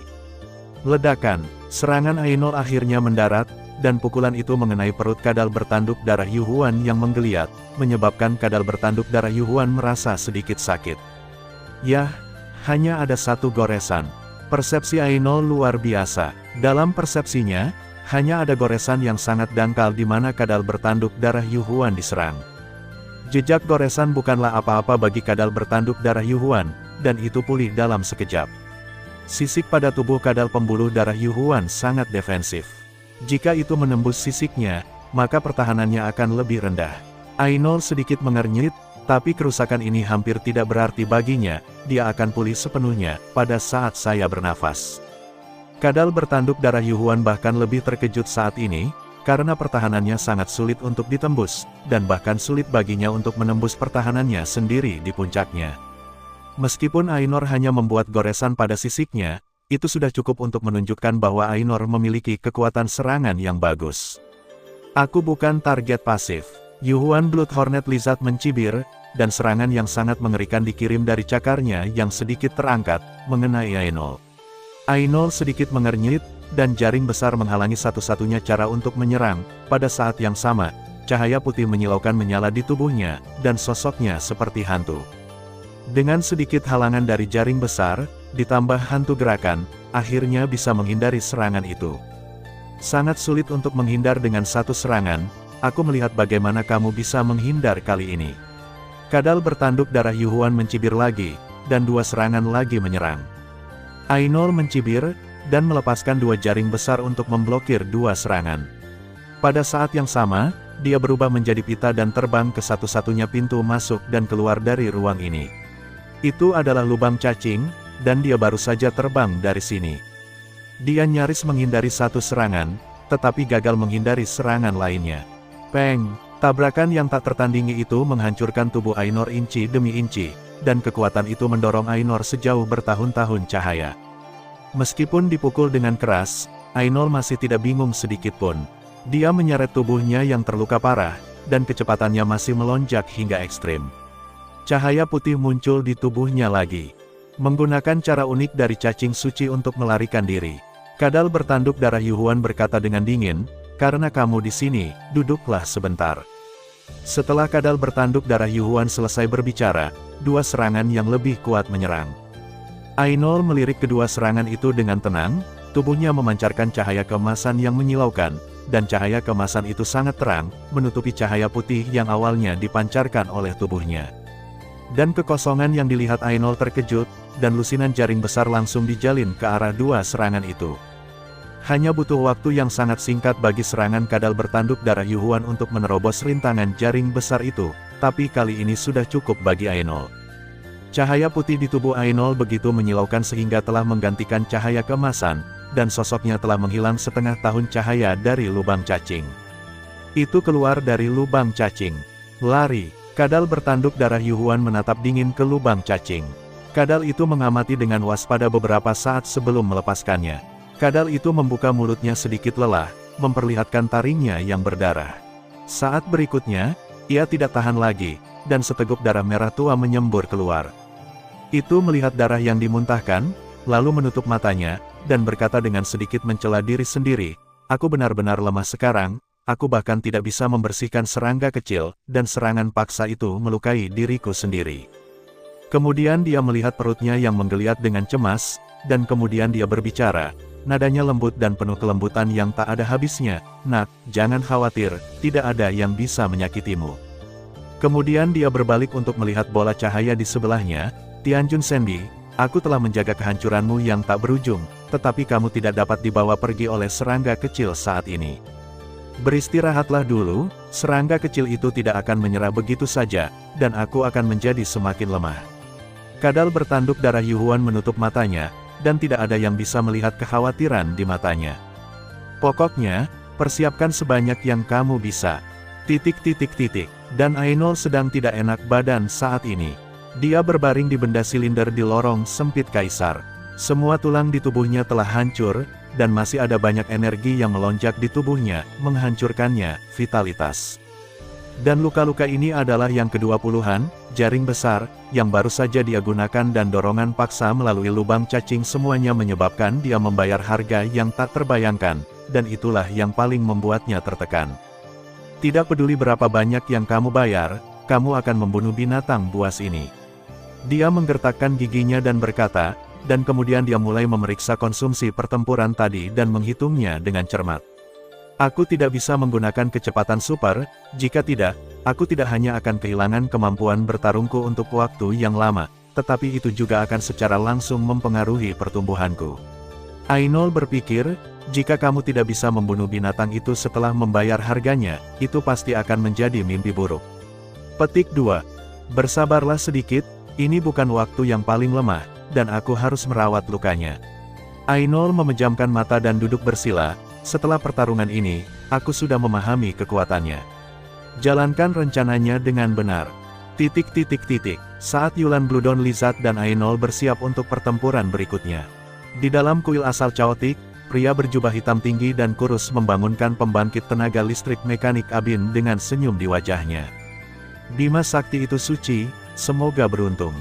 Ledakan, serangan Ainol akhirnya mendarat, dan pukulan itu mengenai perut kadal bertanduk darah Yuhuan yang menggeliat, menyebabkan kadal bertanduk darah Yuhuan merasa sedikit sakit. Yah, hanya ada satu goresan. Persepsi Ainol luar biasa. Dalam persepsinya, hanya ada goresan yang sangat dangkal di mana kadal bertanduk darah Yuhuan diserang. Jejak goresan bukanlah apa-apa bagi kadal bertanduk darah Yuhuan, dan itu pulih dalam sekejap. Sisik pada tubuh kadal pembuluh darah Yuhuan sangat defensif. Jika itu menembus sisiknya, maka pertahanannya akan lebih rendah. Ainol sedikit mengernyit, tapi kerusakan ini hampir tidak berarti baginya, dia akan pulih sepenuhnya pada saat saya bernafas. Kadal bertanduk darah Yuhuan bahkan lebih terkejut saat ini, karena pertahanannya sangat sulit untuk ditembus, dan bahkan sulit baginya untuk menembus pertahanannya sendiri di puncaknya. Meskipun Ainor hanya membuat goresan pada sisiknya, itu sudah cukup untuk menunjukkan bahwa Ainor memiliki kekuatan serangan yang bagus. Aku bukan target pasif. Yuhuan Blood Hornet Lizard mencibir, dan serangan yang sangat mengerikan dikirim dari cakarnya yang sedikit terangkat, mengenai Ainol. Ainol sedikit mengernyit, dan jaring besar menghalangi satu-satunya cara untuk menyerang. Pada saat yang sama, cahaya putih menyilaukan menyala di tubuhnya, dan sosoknya seperti hantu. Dengan sedikit halangan dari jaring besar, ditambah hantu gerakan, akhirnya bisa menghindari serangan itu. Sangat sulit untuk menghindar dengan satu serangan, aku melihat bagaimana kamu bisa menghindar kali ini. Kadal bertanduk darah Yuhuan mencibir lagi, dan dua serangan lagi menyerang. Ainol mencibir, dan melepaskan dua jaring besar untuk memblokir dua serangan. Pada saat yang sama, dia berubah menjadi pita dan terbang ke satu-satunya pintu masuk dan keluar dari ruang ini. Itu adalah lubang cacing, dan dia baru saja terbang dari sini. Dia nyaris menghindari satu serangan, tetapi gagal menghindari serangan lainnya. Peng! Tabrakan yang tak tertandingi itu menghancurkan tubuh Ainor inci demi inci, dan kekuatan itu mendorong Ainor sejauh bertahun-tahun cahaya. Meskipun dipukul dengan keras, Ainor masih tidak bingung sedikitpun. Dia menyeret tubuhnya yang terluka parah, dan kecepatannya masih melonjak hingga ekstrim. Cahaya putih muncul di tubuhnya lagi. Menggunakan cara unik dari cacing suci untuk melarikan diri. Kadal bertanduk darah Yuhuan berkata dengan dingin, karena kamu di sini, duduklah sebentar. Setelah kadal bertanduk darah Yuhuan selesai berbicara, dua serangan yang lebih kuat menyerang. Ainol melirik kedua serangan itu dengan tenang, tubuhnya memancarkan cahaya keemasan yang menyilaukan, dan cahaya keemasan itu sangat terang, menutupi cahaya putih yang awalnya dipancarkan oleh tubuhnya. Dan kekosongan yang dilihat Ainol terkejut, dan lusinan jaring besar langsung dijalin ke arah dua serangan itu. Hanya butuh waktu yang sangat singkat bagi serangan kadal bertanduk darah Yuhuan untuk menerobos rintangan jaring besar itu, tapi kali ini sudah cukup bagi Ainol. Cahaya putih di tubuh Ainol begitu menyilaukan sehingga telah menggantikan cahaya keemasan, dan sosoknya telah menghilang setengah tahun cahaya dari lubang cacing. Itu keluar dari lubang cacing. Lari. Kadal bertanduk darah Yuhuan menatap dingin ke lubang cacing. Kadal itu mengamati dengan waspada beberapa saat sebelum melepaskannya. Kadal itu membuka mulutnya sedikit lelah, memperlihatkan taringnya yang berdarah. Saat berikutnya, ia tidak tahan lagi, dan seteguk darah merah tua menyembur keluar. Itu melihat darah yang dimuntahkan, lalu menutup matanya, dan berkata dengan sedikit mencela diri sendiri, "Aku benar-benar lemah sekarang, aku bahkan tidak bisa membersihkan serangga kecil, dan serangan paksa itu melukai diriku sendiri." Kemudian dia melihat perutnya yang menggeliat dengan cemas, dan kemudian dia berbicara, nadanya lembut dan penuh kelembutan yang tak ada habisnya, "Nak, jangan khawatir, tidak ada yang bisa menyakitimu." Kemudian dia berbalik untuk melihat bola cahaya di sebelahnya, "Tianjun Senbi, aku telah menjaga kehancuranmu yang tak berujung, tetapi kamu tidak dapat dibawa pergi oleh serangga kecil saat ini. Beristirahatlah dulu, serangga kecil itu tidak akan menyerah begitu saja, dan aku akan menjadi semakin lemah." Kadal bertanduk darah Yuhuan menutup matanya, dan tidak ada yang bisa melihat kekhawatiran di matanya. "Pokoknya, persiapkan sebanyak yang kamu bisa. Dan Ainul sedang tidak enak badan saat ini. Dia berbaring di benda silinder di lorong sempit Kaisar. Semua tulang di tubuhnya telah hancur, dan masih ada banyak energi yang melonjak di tubuhnya, menghancurkannya, vitalitas. Dan luka-luka ini adalah yang ke-20-an, jaring besar, yang baru saja dia gunakan dan dorongan paksa melalui lubang cacing semuanya menyebabkan dia membayar harga yang tak terbayangkan, dan itulah yang paling membuatnya tertekan. Tidak peduli berapa banyak yang kamu bayar, kamu akan membunuh binatang buas ini." Dia menggertakkan giginya dan berkata, dan kemudian dia mulai memeriksa konsumsi pertempuran tadi dan menghitungnya dengan cermat. "Aku tidak bisa menggunakan kecepatan super, jika tidak, aku tidak hanya akan kehilangan kemampuan bertarungku untuk waktu yang lama, tetapi itu juga akan secara langsung mempengaruhi pertumbuhanku." Ainul berpikir, jika kamu tidak bisa membunuh binatang itu setelah membayar harganya, itu pasti akan menjadi mimpi buruk. Petik 2. Bersabarlah sedikit, ini bukan waktu yang paling lemah, dan aku harus merawat lukanya. Ainul memejamkan mata dan duduk bersila. "Setelah pertarungan ini, aku sudah memahami kekuatannya. Jalankan rencananya dengan benar." Saat Yulan Bloodon Lizard dan Ainul bersiap untuk pertempuran berikutnya. Di dalam kuil asal Chaotic, pria berjubah hitam tinggi dan kurus membangunkan pembangkit tenaga listrik mekanik Abin dengan senyum di wajahnya. "Bima sakti itu suci, semoga beruntung."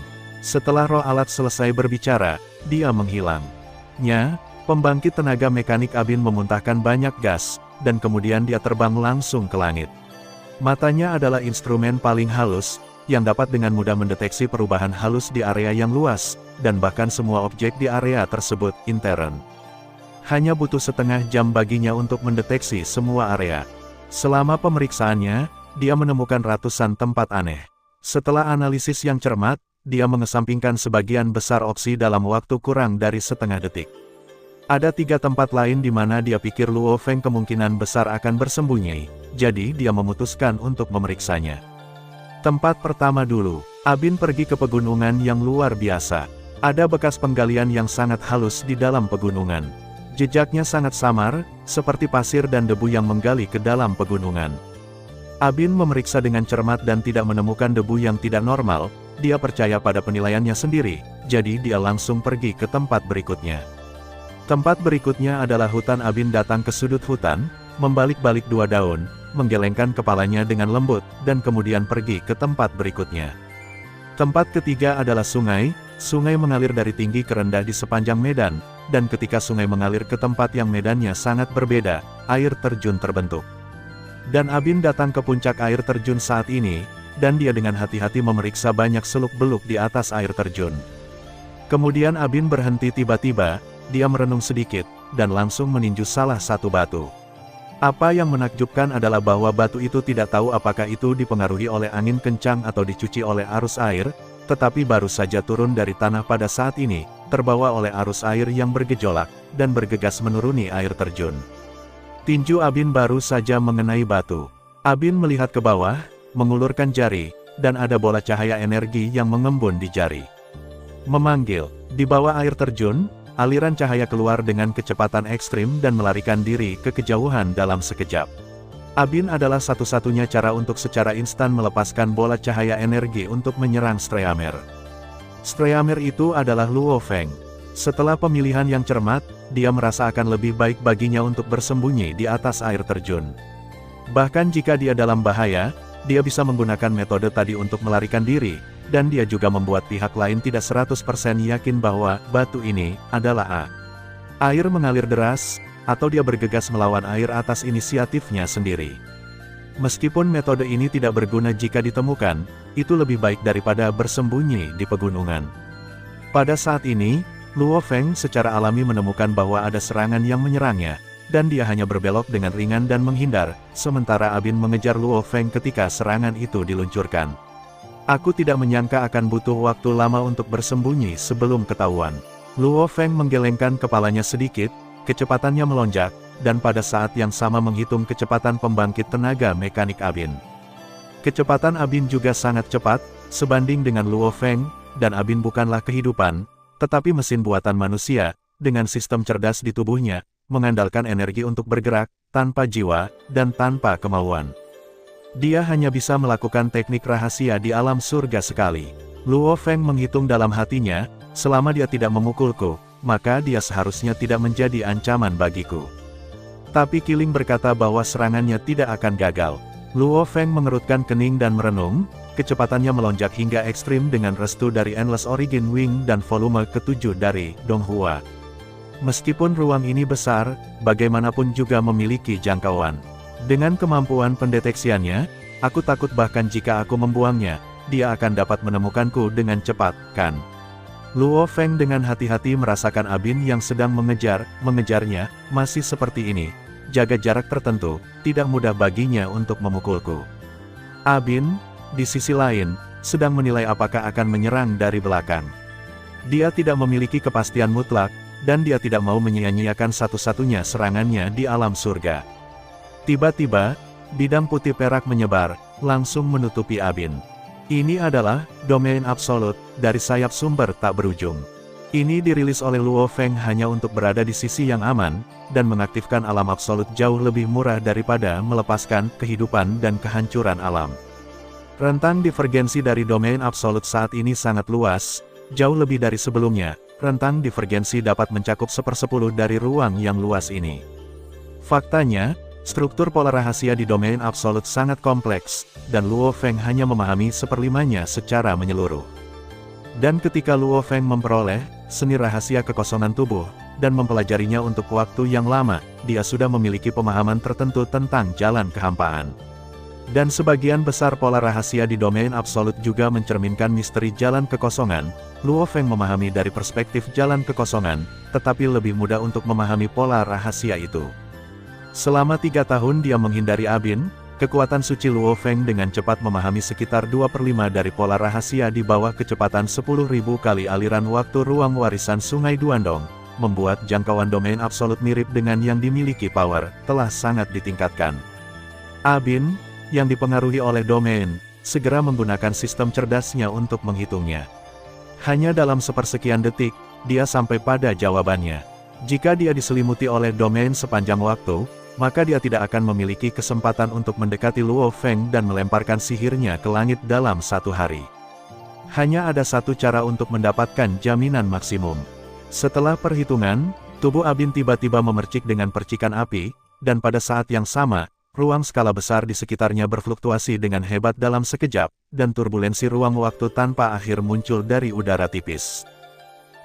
Setelah roh alat selesai berbicara, dia menghilang. Pembangkit tenaga mekanik Abin memuntahkan banyak gas, dan kemudian dia terbang langsung ke langit. Matanya adalah instrumen paling halus, yang dapat dengan mudah mendeteksi perubahan halus di area yang luas, dan bahkan semua objek di area tersebut intern. Hanya butuh setengah jam baginya untuk mendeteksi semua area. Selama pemeriksaannya, dia menemukan ratusan tempat aneh. Setelah analisis yang cermat, dia mengesampingkan sebagian besar opsi dalam waktu kurang dari setengah detik. Ada 3 tempat lain di mana dia pikir Luo Feng kemungkinan besar akan bersembunyi, jadi dia memutuskan untuk memeriksanya. Tempat pertama dulu, Abin pergi ke pegunungan yang luar biasa. Ada bekas penggalian yang sangat halus di dalam pegunungan. Jejaknya sangat samar, seperti pasir dan debu yang menggali ke dalam pegunungan. Abin memeriksa dengan cermat dan tidak menemukan debu yang tidak normal. Dia percaya pada penilaiannya sendiri, jadi dia langsung pergi ke tempat berikutnya. Tempat berikutnya adalah hutan. Abin datang ke sudut hutan, membalik-balik 2 daun, menggelengkan kepalanya dengan lembut, dan kemudian pergi ke tempat berikutnya. Tempat ketiga adalah sungai. Sungai mengalir dari tinggi ke rendah di sepanjang medan, dan ketika sungai mengalir ke tempat yang medannya sangat berbeda, air terjun terbentuk. Dan Abin datang ke puncak air terjun saat ini, dan dia dengan hati-hati memeriksa banyak seluk-beluk di atas air terjun. Kemudian Abin berhenti tiba-tiba, dia merenung sedikit, dan langsung meninju salah satu batu. Apa yang menakjubkan adalah bahwa batu itu tidak tahu apakah itu dipengaruhi oleh angin kencang atau dicuci oleh arus air, tetapi baru saja turun dari tanah pada saat ini, terbawa oleh arus air yang bergejolak, dan bergegas menuruni air terjun. Tinju Abin baru saja mengenai batu. Abin melihat ke bawah, mengulurkan jari, dan ada bola cahaya energi yang mengembun di jari. Memanggil, di bawah air terjun, aliran cahaya keluar dengan kecepatan ekstrim dan melarikan diri ke kejauhan dalam sekejap. Abin adalah satu-satunya cara untuk secara instan melepaskan bola cahaya energi untuk menyerang Streamer. Streamer itu adalah Luo Feng. Setelah pemilihan yang cermat, dia merasa akan lebih baik baginya untuk bersembunyi di atas air terjun. Bahkan jika dia dalam bahaya, dia bisa menggunakan metode tadi untuk melarikan diri, dan dia juga membuat pihak lain tidak 100% yakin bahwa batu ini adalah air mengalir deras, atau dia bergegas melawan air atas inisiatifnya sendiri. Meskipun metode ini tidak berguna jika ditemukan, itu lebih baik daripada bersembunyi di pegunungan. Pada saat ini, Luo Feng secara alami menemukan bahwa ada serangan yang menyerangnya, dan dia hanya berbelok dengan ringan dan menghindar, sementara Abin mengejar Luo Feng ketika serangan itu diluncurkan. Aku tidak menyangka akan butuh waktu lama untuk bersembunyi sebelum ketahuan. Luo Feng menggelengkan kepalanya sedikit, kecepatannya melonjak, dan pada saat yang sama menghitung kecepatan pembangkit tenaga mekanik Abin. Kecepatan Abin juga sangat cepat, sebanding dengan Luo Feng, dan Abin bukanlah kehidupan, tetapi mesin buatan manusia, dengan sistem cerdas di tubuhnya, mengandalkan energi untuk bergerak, tanpa jiwa, dan tanpa kemauan. Dia hanya bisa melakukan teknik rahasia di alam surga sekali. Luo Feng menghitung dalam hatinya, selama dia tidak memukulku, maka dia seharusnya tidak menjadi ancaman bagiku. Tapi Kiling berkata bahwa serangannya tidak akan gagal. Luo Feng mengerutkan kening dan merenung, kecepatannya melonjak hingga ekstrim dengan restu dari Endless Origin Wing dan volume ke-7 dari Donghua. Meskipun ruang ini besar, bagaimanapun juga memiliki jangkauan. Dengan kemampuan pendeteksiannya, aku takut bahkan jika aku membuangnya, dia akan dapat menemukanku dengan cepat, kan? Luo Feng dengan hati-hati merasakan Abin yang sedang mengejarnya, masih seperti ini. Jaga jarak tertentu, tidak mudah baginya untuk memukulku. Abin, di sisi lain, sedang menilai apakah akan menyerang dari belakang. Dia tidak memiliki kepastian mutlak, dan dia tidak mau menyia-nyiakan satu-satunya serangannya di alam surga. Tiba-tiba, bidang putih perak menyebar, langsung menutupi Abin. Ini adalah domain absolut dari sayap sumber tak berujung. Ini dirilis oleh Luo Feng hanya untuk berada di sisi yang aman, dan mengaktifkan alam absolut jauh lebih murah daripada melepaskan kehidupan dan kehancuran alam. Rentang divergensi dari domain absolut saat ini sangat luas, jauh lebih dari sebelumnya. Rentang divergensi dapat mencakup 1/10 dari ruang yang luas ini. Faktanya, struktur pola rahasia di domain absolut sangat kompleks, dan Luo Feng hanya memahami 1/5-nya secara menyeluruh. Dan ketika Luo Feng memperoleh seni rahasia kekosongan tubuh, dan mempelajarinya untuk waktu yang lama, dia sudah memiliki pemahaman tertentu tentang jalan kehampaan. Dan sebagian besar pola rahasia di domain absolut juga mencerminkan misteri jalan kekosongan. Luo Feng memahami dari perspektif jalan kekosongan, tetapi lebih mudah untuk memahami pola rahasia itu. Selama 3 tahun dia menghindari Abin, kekuatan suci Luo Feng dengan cepat memahami sekitar 2/5 dari pola rahasia di bawah kecepatan 10.000 kali aliran waktu ruang warisan Sungai Duandong, membuat jangkauan domain absolut mirip dengan yang dimiliki Power, telah sangat ditingkatkan. Abin, yang dipengaruhi oleh domain, segera menggunakan sistem cerdasnya untuk menghitungnya. Hanya dalam sepersekian detik, dia sampai pada jawabannya. Jika dia diselimuti oleh domain sepanjang waktu, maka dia tidak akan memiliki kesempatan untuk mendekati Luo Feng dan melemparkan sihirnya ke langit dalam 1 hari. Hanya ada satu cara untuk mendapatkan jaminan maksimum. Setelah perhitungan, tubuh Abin tiba-tiba memercik dengan percikan api, dan pada saat yang sama, ruang skala besar di sekitarnya berfluktuasi dengan hebat dalam sekejap, dan turbulensi ruang waktu tanpa akhir muncul dari udara tipis.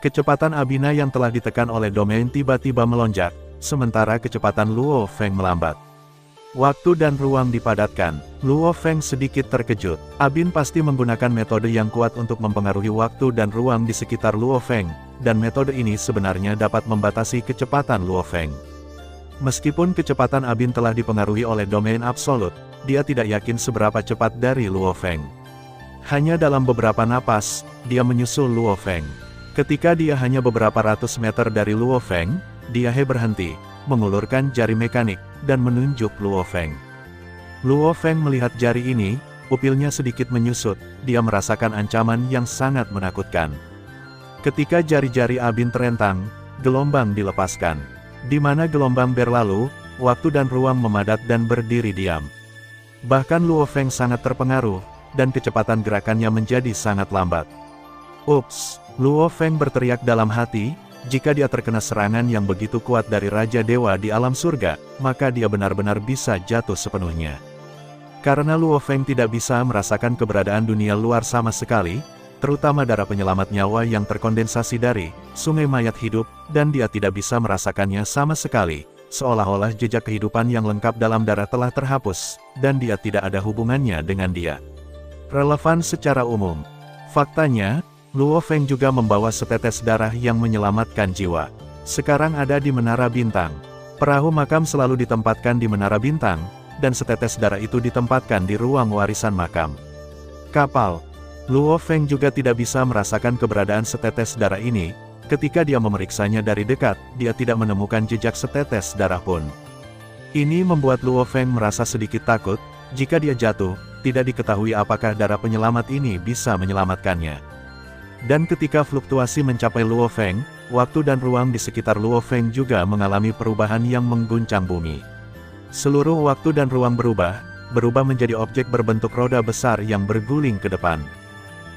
Kecepatan Abina yang telah ditekan oleh domain tiba-tiba melonjak, sementara kecepatan Luo Feng melambat. Waktu dan ruang dipadatkan. Luo Feng sedikit terkejut. Abin pasti menggunakan metode yang kuat untuk mempengaruhi waktu dan ruang di sekitar Luo Feng, dan metode ini sebenarnya dapat membatasi kecepatan Luo Feng. Meskipun kecepatan Abin telah dipengaruhi oleh domain absolut, dia tidak yakin seberapa cepat dari Luo Feng. Hanya dalam beberapa napas, dia menyusul Luo Feng. Ketika dia hanya beberapa ratus meter dari Luo Feng, dia berhenti, mengulurkan jari mekanik, dan menunjuk Luo Feng. Luo Feng melihat jari ini, pupilnya sedikit menyusut, dia merasakan ancaman yang sangat menakutkan. Ketika jari-jari Abin terentang, gelombang dilepaskan. Di mana gelombang berlalu, waktu dan ruang memadat dan berdiri diam. Bahkan Luo Feng sangat terpengaruh, dan kecepatan gerakannya menjadi sangat lambat. Ups, Luo Feng berteriak dalam hati, jika dia terkena serangan yang begitu kuat dari Raja Dewa di alam surga, maka dia benar-benar bisa jatuh sepenuhnya. Karena Luo Feng tidak bisa merasakan keberadaan dunia luar sama sekali, terutama darah penyelamat nyawa yang terkondensasi dari sungai mayat hidup, dan dia tidak bisa merasakannya sama sekali, seolah-olah jejak kehidupan yang lengkap dalam darah telah terhapus, dan dia tidak ada hubungannya dengan dia. Relevan secara umum. Faktanya, Luo Feng juga membawa setetes darah yang menyelamatkan jiwa. Sekarang ada di Menara Bintang. Perahu makam selalu ditempatkan di Menara Bintang, dan setetes darah itu ditempatkan di ruang warisan makam. Kapal. Luo Feng juga tidak bisa merasakan keberadaan setetes darah ini. Ketika dia memeriksanya dari dekat, dia tidak menemukan jejak setetes darah pun. Ini membuat Luo Feng merasa sedikit takut, jika dia jatuh, tidak diketahui apakah darah penyelamat ini bisa menyelamatkannya. Dan ketika fluktuasi mencapai Luo Feng, waktu dan ruang di sekitar Luo Feng juga mengalami perubahan yang mengguncang bumi. Seluruh waktu dan ruang berubah menjadi objek berbentuk roda besar yang berguling ke depan.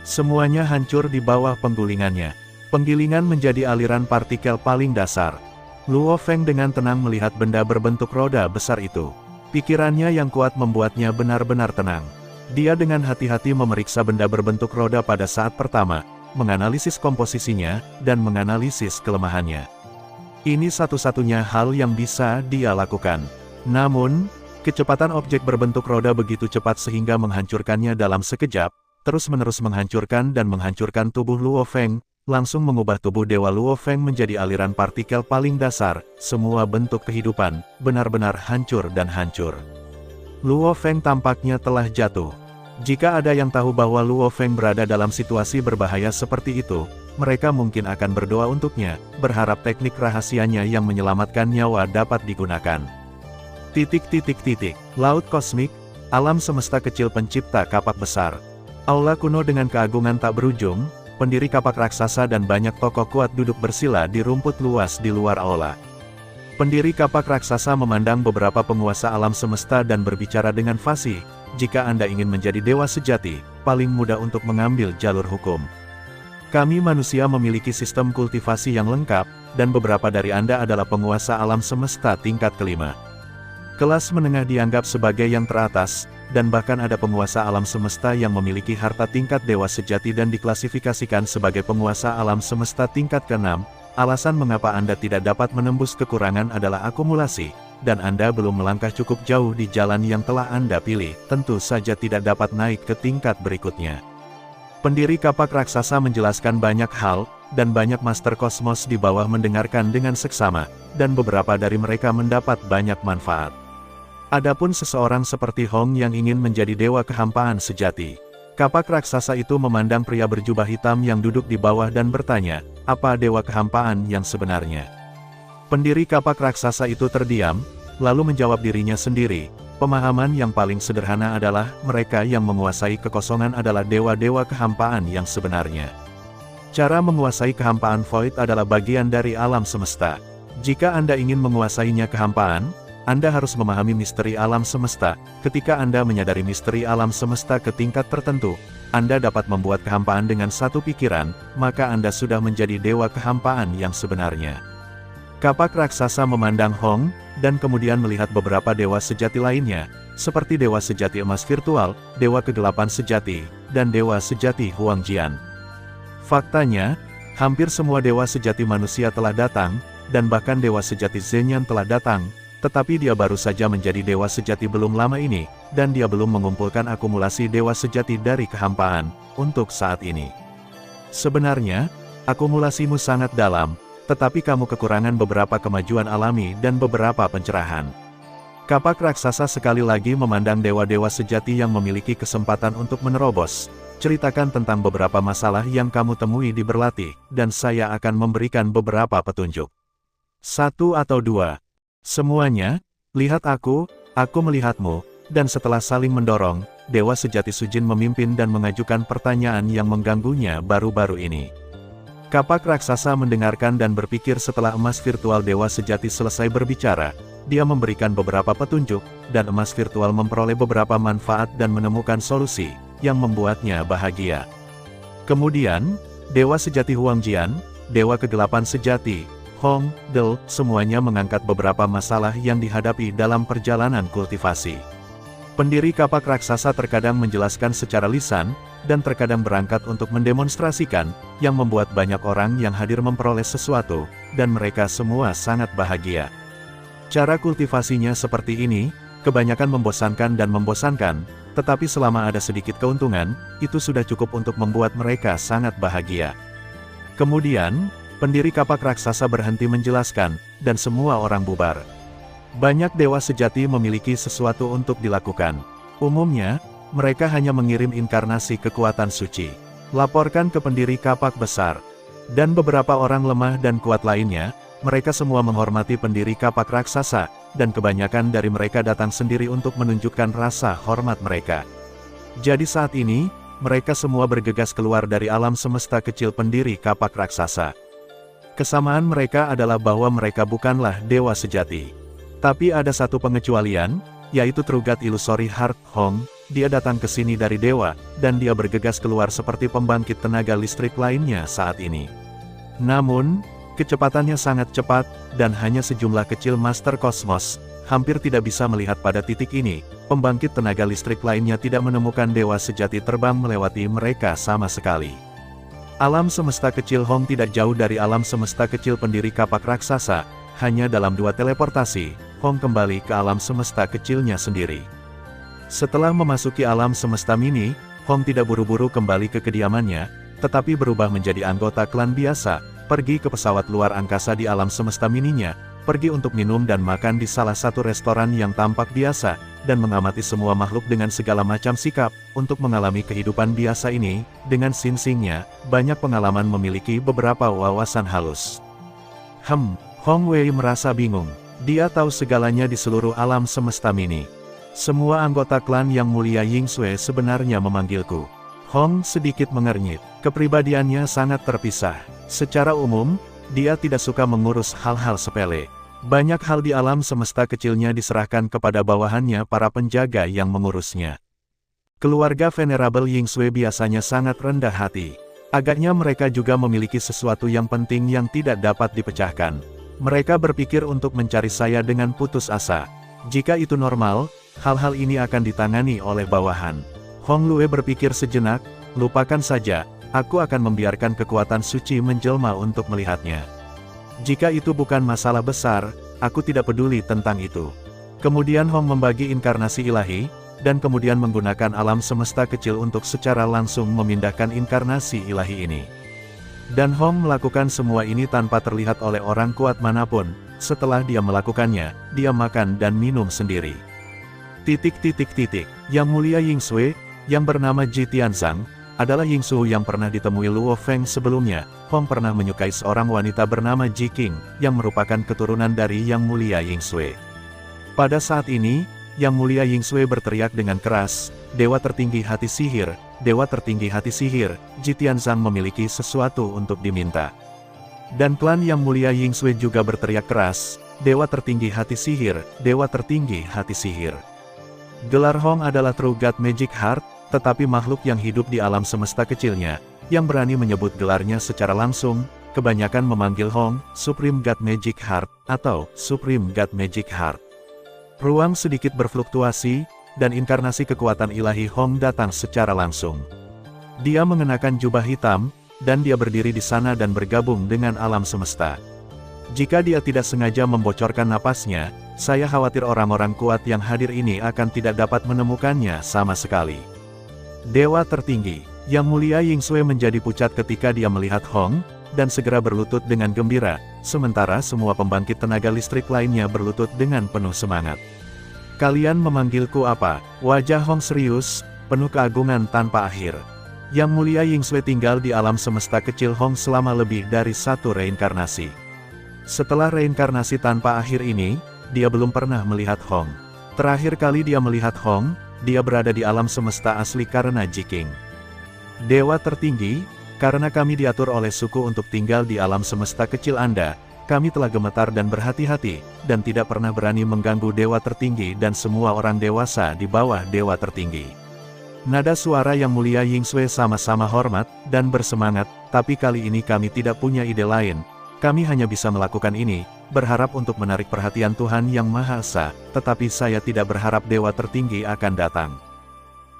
Semuanya hancur di bawah penggulingannya. Penggilingan menjadi aliran partikel paling dasar. Luo Feng dengan tenang melihat benda berbentuk roda besar itu. Pikirannya yang kuat membuatnya benar-benar tenang. Dia dengan hati-hati memeriksa benda berbentuk roda pada saat pertama, menganalisis komposisinya, dan menganalisis kelemahannya. Ini satu-satunya hal yang bisa dia lakukan. Namun, kecepatan objek berbentuk roda begitu cepat sehingga menghancurkannya dalam sekejap, terus-menerus menghancurkan dan menghancurkan tubuh Luo Feng, langsung mengubah tubuh Dewa Luo Feng menjadi aliran partikel paling dasar, semua bentuk kehidupan, benar-benar hancur dan hancur. Luo Feng tampaknya telah jatuh. Jika ada yang tahu bahwa Luo Feng berada dalam situasi berbahaya seperti itu, mereka mungkin akan berdoa untuknya, berharap teknik rahasianya yang menyelamatkan nyawa dapat digunakan. Laut kosmik, alam semesta kecil pencipta kapak besar. Aula kuno dengan keagungan tak berujung, pendiri kapak raksasa dan banyak tokoh kuat duduk bersila di rumput luas di luar aula. Pendiri kapak raksasa memandang beberapa penguasa alam semesta dan berbicara dengan fasih, jika Anda ingin menjadi dewa sejati, paling mudah untuk mengambil jalur hukum. Kami manusia memiliki sistem kultivasi yang lengkap, dan beberapa dari Anda adalah penguasa alam semesta tingkat kelima. Kelas menengah dianggap sebagai yang teratas, dan bahkan ada penguasa alam semesta yang memiliki harta tingkat dewa sejati dan diklasifikasikan sebagai penguasa alam semesta tingkat ke-6. Alasan mengapa Anda tidak dapat menembus kekurangan adalah akumulasi, dan Anda belum melangkah cukup jauh di jalan yang telah Anda pilih, tentu saja tidak dapat naik ke tingkat berikutnya. Pendiri kapak raksasa menjelaskan banyak hal, dan banyak master kosmos di bawah mendengarkan dengan seksama, dan beberapa dari mereka mendapat banyak manfaat. Adapun seseorang seperti Hong yang ingin menjadi dewa kehampaan sejati. Kapak raksasa itu memandang pria berjubah hitam yang duduk di bawah dan bertanya, apa dewa kehampaan yang sebenarnya? Pendiri kapak raksasa itu terdiam, lalu menjawab dirinya sendiri, pemahaman yang paling sederhana adalah, mereka yang menguasai kekosongan adalah dewa-dewa kehampaan yang sebenarnya. Cara menguasai kehampaan void adalah bagian dari alam semesta. Jika Anda ingin menguasainya kehampaan, Anda harus memahami misteri alam semesta. Ketika Anda menyadari misteri alam semesta ke tingkat tertentu, Anda dapat membuat kehampaan dengan satu pikiran, maka Anda sudah menjadi dewa kehampaan yang sebenarnya. Kapak raksasa memandang Hong, dan kemudian melihat beberapa dewa sejati lainnya, seperti dewa sejati emas virtual, dewa kegelapan sejati, dan dewa sejati Huangjian. Faktanya, hampir semua dewa sejati manusia telah datang, dan bahkan dewa sejati Zhenyan telah datang, tetapi dia baru saja menjadi dewa sejati belum lama ini, dan dia belum mengumpulkan akumulasi dewa sejati dari kehampaan, untuk saat ini. Sebenarnya, akumulasimu sangat dalam, tetapi kamu kekurangan beberapa kemajuan alami dan beberapa pencerahan. Kapak raksasa sekali lagi memandang dewa-dewa sejati yang memiliki kesempatan untuk menerobos. Ceritakan tentang beberapa masalah yang kamu temui di berlatih, dan saya akan memberikan beberapa petunjuk. 1 atau 2. Semuanya, lihat aku melihatmu, dan setelah saling mendorong, Dewa Sejati Sujin memimpin dan mengajukan pertanyaan yang mengganggunya baru-baru ini. Kapak raksasa mendengarkan dan berpikir. Setelah emas virtual dewa sejati selesai berbicara, dia memberikan beberapa petunjuk, dan emas virtual memperoleh beberapa manfaat dan menemukan solusi yang membuatnya bahagia. Kemudian, dewa sejati Huangjian, dewa kegelapan sejati, Hong Del, semuanya mengangkat beberapa masalah yang dihadapi dalam perjalanan kultivasi. Pendiri kapak raksasa terkadang menjelaskan secara lisan, dan terkadang berangkat untuk mendemonstrasikan, yang membuat banyak orang yang hadir memperoleh sesuatu, dan mereka semua sangat bahagia. Cara kultivasinya seperti ini, kebanyakan membosankan dan membosankan, tetapi selama ada sedikit keuntungan, itu sudah cukup untuk membuat mereka sangat bahagia. Kemudian, pendiri kapak raksasa berhenti menjelaskan, dan semua orang bubar. Banyak dewa sejati memiliki sesuatu untuk dilakukan. Umumnya, mereka hanya mengirim inkarnasi kekuatan suci. Laporkan ke pendiri kapak besar. Dan beberapa orang lemah dan kuat lainnya, mereka semua menghormati pendiri kapak raksasa, dan kebanyakan dari mereka datang sendiri untuk menunjukkan rasa hormat mereka. Jadi saat ini, mereka semua bergegas keluar dari alam semesta kecil pendiri kapak raksasa. Kesamaan mereka adalah bahwa mereka bukanlah dewa sejati. Tapi ada satu pengecualian, yaitu Trugat Illusory Heart Hong. Dia datang ke sini dari dewa, dan dia bergegas keluar seperti pembangkit tenaga listrik lainnya saat ini. Namun, kecepatannya sangat cepat, dan hanya sejumlah kecil Master Kosmos hampir tidak bisa melihat pada titik ini. Pembangkit tenaga listrik lainnya tidak menemukan dewa sejati terbang melewati mereka sama sekali. Alam semesta kecil Hong tidak jauh dari alam semesta kecil pendiri kapak raksasa. Hanya dalam 2 teleportasi, Hong kembali ke alam semesta kecilnya sendiri. Setelah memasuki alam semesta mini, Hong tidak buru-buru kembali ke kediamannya, tetapi berubah menjadi anggota klan biasa, pergi ke pesawat luar angkasa di alam semesta mininya, pergi untuk minum dan makan di salah satu restoran yang tampak biasa, dan mengamati semua makhluk dengan segala macam sikap. Untuk mengalami kehidupan biasa ini, dengan sinsingnya, banyak pengalaman memiliki beberapa wawasan halus. Hong Wei merasa bingung. Dia tahu segalanya di seluruh alam semesta mini. Semua anggota klan yang mulia Ying Sui sebenarnya memanggilku. Hong sedikit mengernyit. Kepribadiannya sangat terpisah. Secara umum, dia tidak suka mengurus hal-hal sepele. Banyak hal di alam semesta kecilnya diserahkan kepada bawahannya para penjaga yang mengurusnya. Keluarga Venerable Ying Sui biasanya sangat rendah hati. Agaknya mereka juga memiliki sesuatu yang penting yang tidak dapat dipecahkan. Mereka berpikir untuk mencari saya dengan putus asa. Jika itu normal, hal-hal ini akan ditangani oleh bawahan. Hong Lue berpikir sejenak, lupakan saja, aku akan membiarkan kekuatan suci menjelma untuk melihatnya. Jika itu bukan masalah besar, aku tidak peduli tentang itu. Kemudian Hong membagi inkarnasi ilahi, dan kemudian menggunakan alam semesta kecil untuk secara langsung memindahkan inkarnasi ilahi ini. Dan Hong melakukan semua ini tanpa terlihat oleh orang kuat manapun. Setelah dia melakukannya, dia makan dan minum sendiri. Yang mulia Ying Sui, yang bernama Ji Tianzang, adalah Ying Su yang pernah ditemui Luo Feng sebelumnya. Hong pernah menyukai seorang wanita bernama Ji Qing, yang merupakan keturunan dari Yang Mulia Ying Sui. Pada saat ini, Yang Mulia Ying Sui berteriak dengan keras, "Dewa tertinggi hati sihir, Dewa tertinggi hati sihir, Ji Tianzang memiliki sesuatu untuk diminta." Dan klan Yang Mulia Ying Sui juga berteriak keras, "Dewa tertinggi hati sihir, Dewa tertinggi hati sihir." Gelar Hong adalah True God Magic Heart, tetapi makhluk yang hidup di alam semesta kecilnya, yang berani menyebut gelarnya secara langsung, kebanyakan memanggil Hong, Supreme God Magic Heart, atau Supreme God Magic Heart. Ruang sedikit berfluktuasi, dan inkarnasi kekuatan ilahi Hong datang secara langsung. Dia mengenakan jubah hitam, dan dia berdiri di sana dan bergabung dengan alam semesta. Jika dia tidak sengaja membocorkan napasnya, saya khawatir orang-orang kuat yang hadir ini akan tidak dapat menemukannya sama sekali. Dewa tertinggi, Yang Mulia Ying Sui menjadi pucat ketika dia melihat Hong, dan segera berlutut dengan gembira, sementara semua pembangkit tenaga listrik lainnya berlutut dengan penuh semangat. "Kalian memanggilku apa?" Wajah Hong serius, penuh keagungan tanpa akhir. Yang Mulia Ying Sui tinggal di alam semesta kecil Hong selama lebih dari 1 reinkarnasi. Setelah reinkarnasi tanpa akhir ini, dia belum pernah melihat Hong. Terakhir kali dia melihat Hong, dia berada di alam semesta asli karena Ji Qing. "Dewa tertinggi, Karena kami diatur oleh suku untuk tinggal di alam semesta kecil Anda, kami telah gemetar dan berhati-hati, dan tidak pernah berani mengganggu dewa tertinggi dan semua orang dewasa di bawah dewa tertinggi. Nada suara Yang Mulia Yingsue sama-sama hormat dan bersemangat, tapi kali ini kami tidak punya ide lain. Kami hanya bisa melakukan ini, berharap untuk menarik perhatian Tuhan Yang Maha Esa, tetapi saya tidak berharap dewa tertinggi akan datang.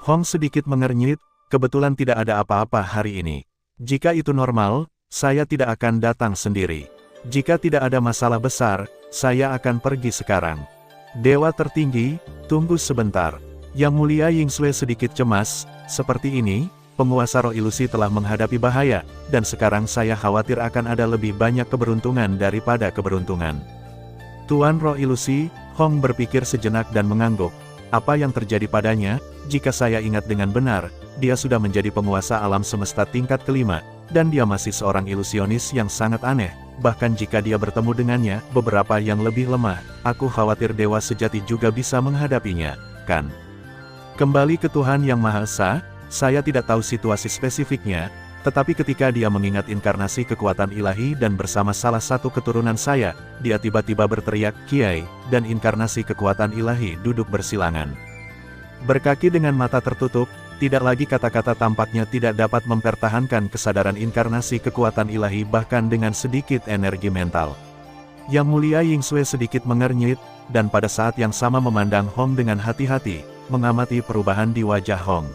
Hong sedikit mengernyit, kebetulan tidak ada apa-apa hari ini. Jika itu normal, saya tidak akan datang sendiri. Jika tidak ada masalah besar, saya akan pergi sekarang. Dewa tertinggi, tunggu sebentar. Yang Mulia Yingsue sedikit cemas, seperti ini, penguasa roh ilusi telah menghadapi bahaya, dan sekarang saya khawatir akan ada lebih banyak keberuntungan daripada keberuntungan. Tuan roh ilusi, Hong berpikir sejenak dan mengangguk. Apa yang terjadi padanya? Jika saya ingat dengan benar, dia sudah menjadi penguasa alam semesta tingkat kelima, dan dia masih seorang ilusionis yang sangat aneh. Bahkan jika dia bertemu dengannya, beberapa yang lebih lemah, aku khawatir dewa sejati juga bisa menghadapinya, kan? Kembali ke Tuhan Yang Maha Esa, saya tidak tahu situasi spesifiknya, tetapi ketika dia mengingat inkarnasi kekuatan ilahi dan bersama salah satu keturunan saya, dia tiba-tiba berteriak, "Kiai," dan inkarnasi kekuatan ilahi duduk bersilangan. Berkaki dengan mata tertutup, tidak lagi kata-kata tampaknya tidak dapat mempertahankan kesadaran inkarnasi kekuatan ilahi bahkan dengan sedikit energi mental. Yang Mulia Yingsue sedikit mengernyit, dan pada saat yang sama memandang Hong dengan hati-hati, mengamati perubahan di wajah Hong.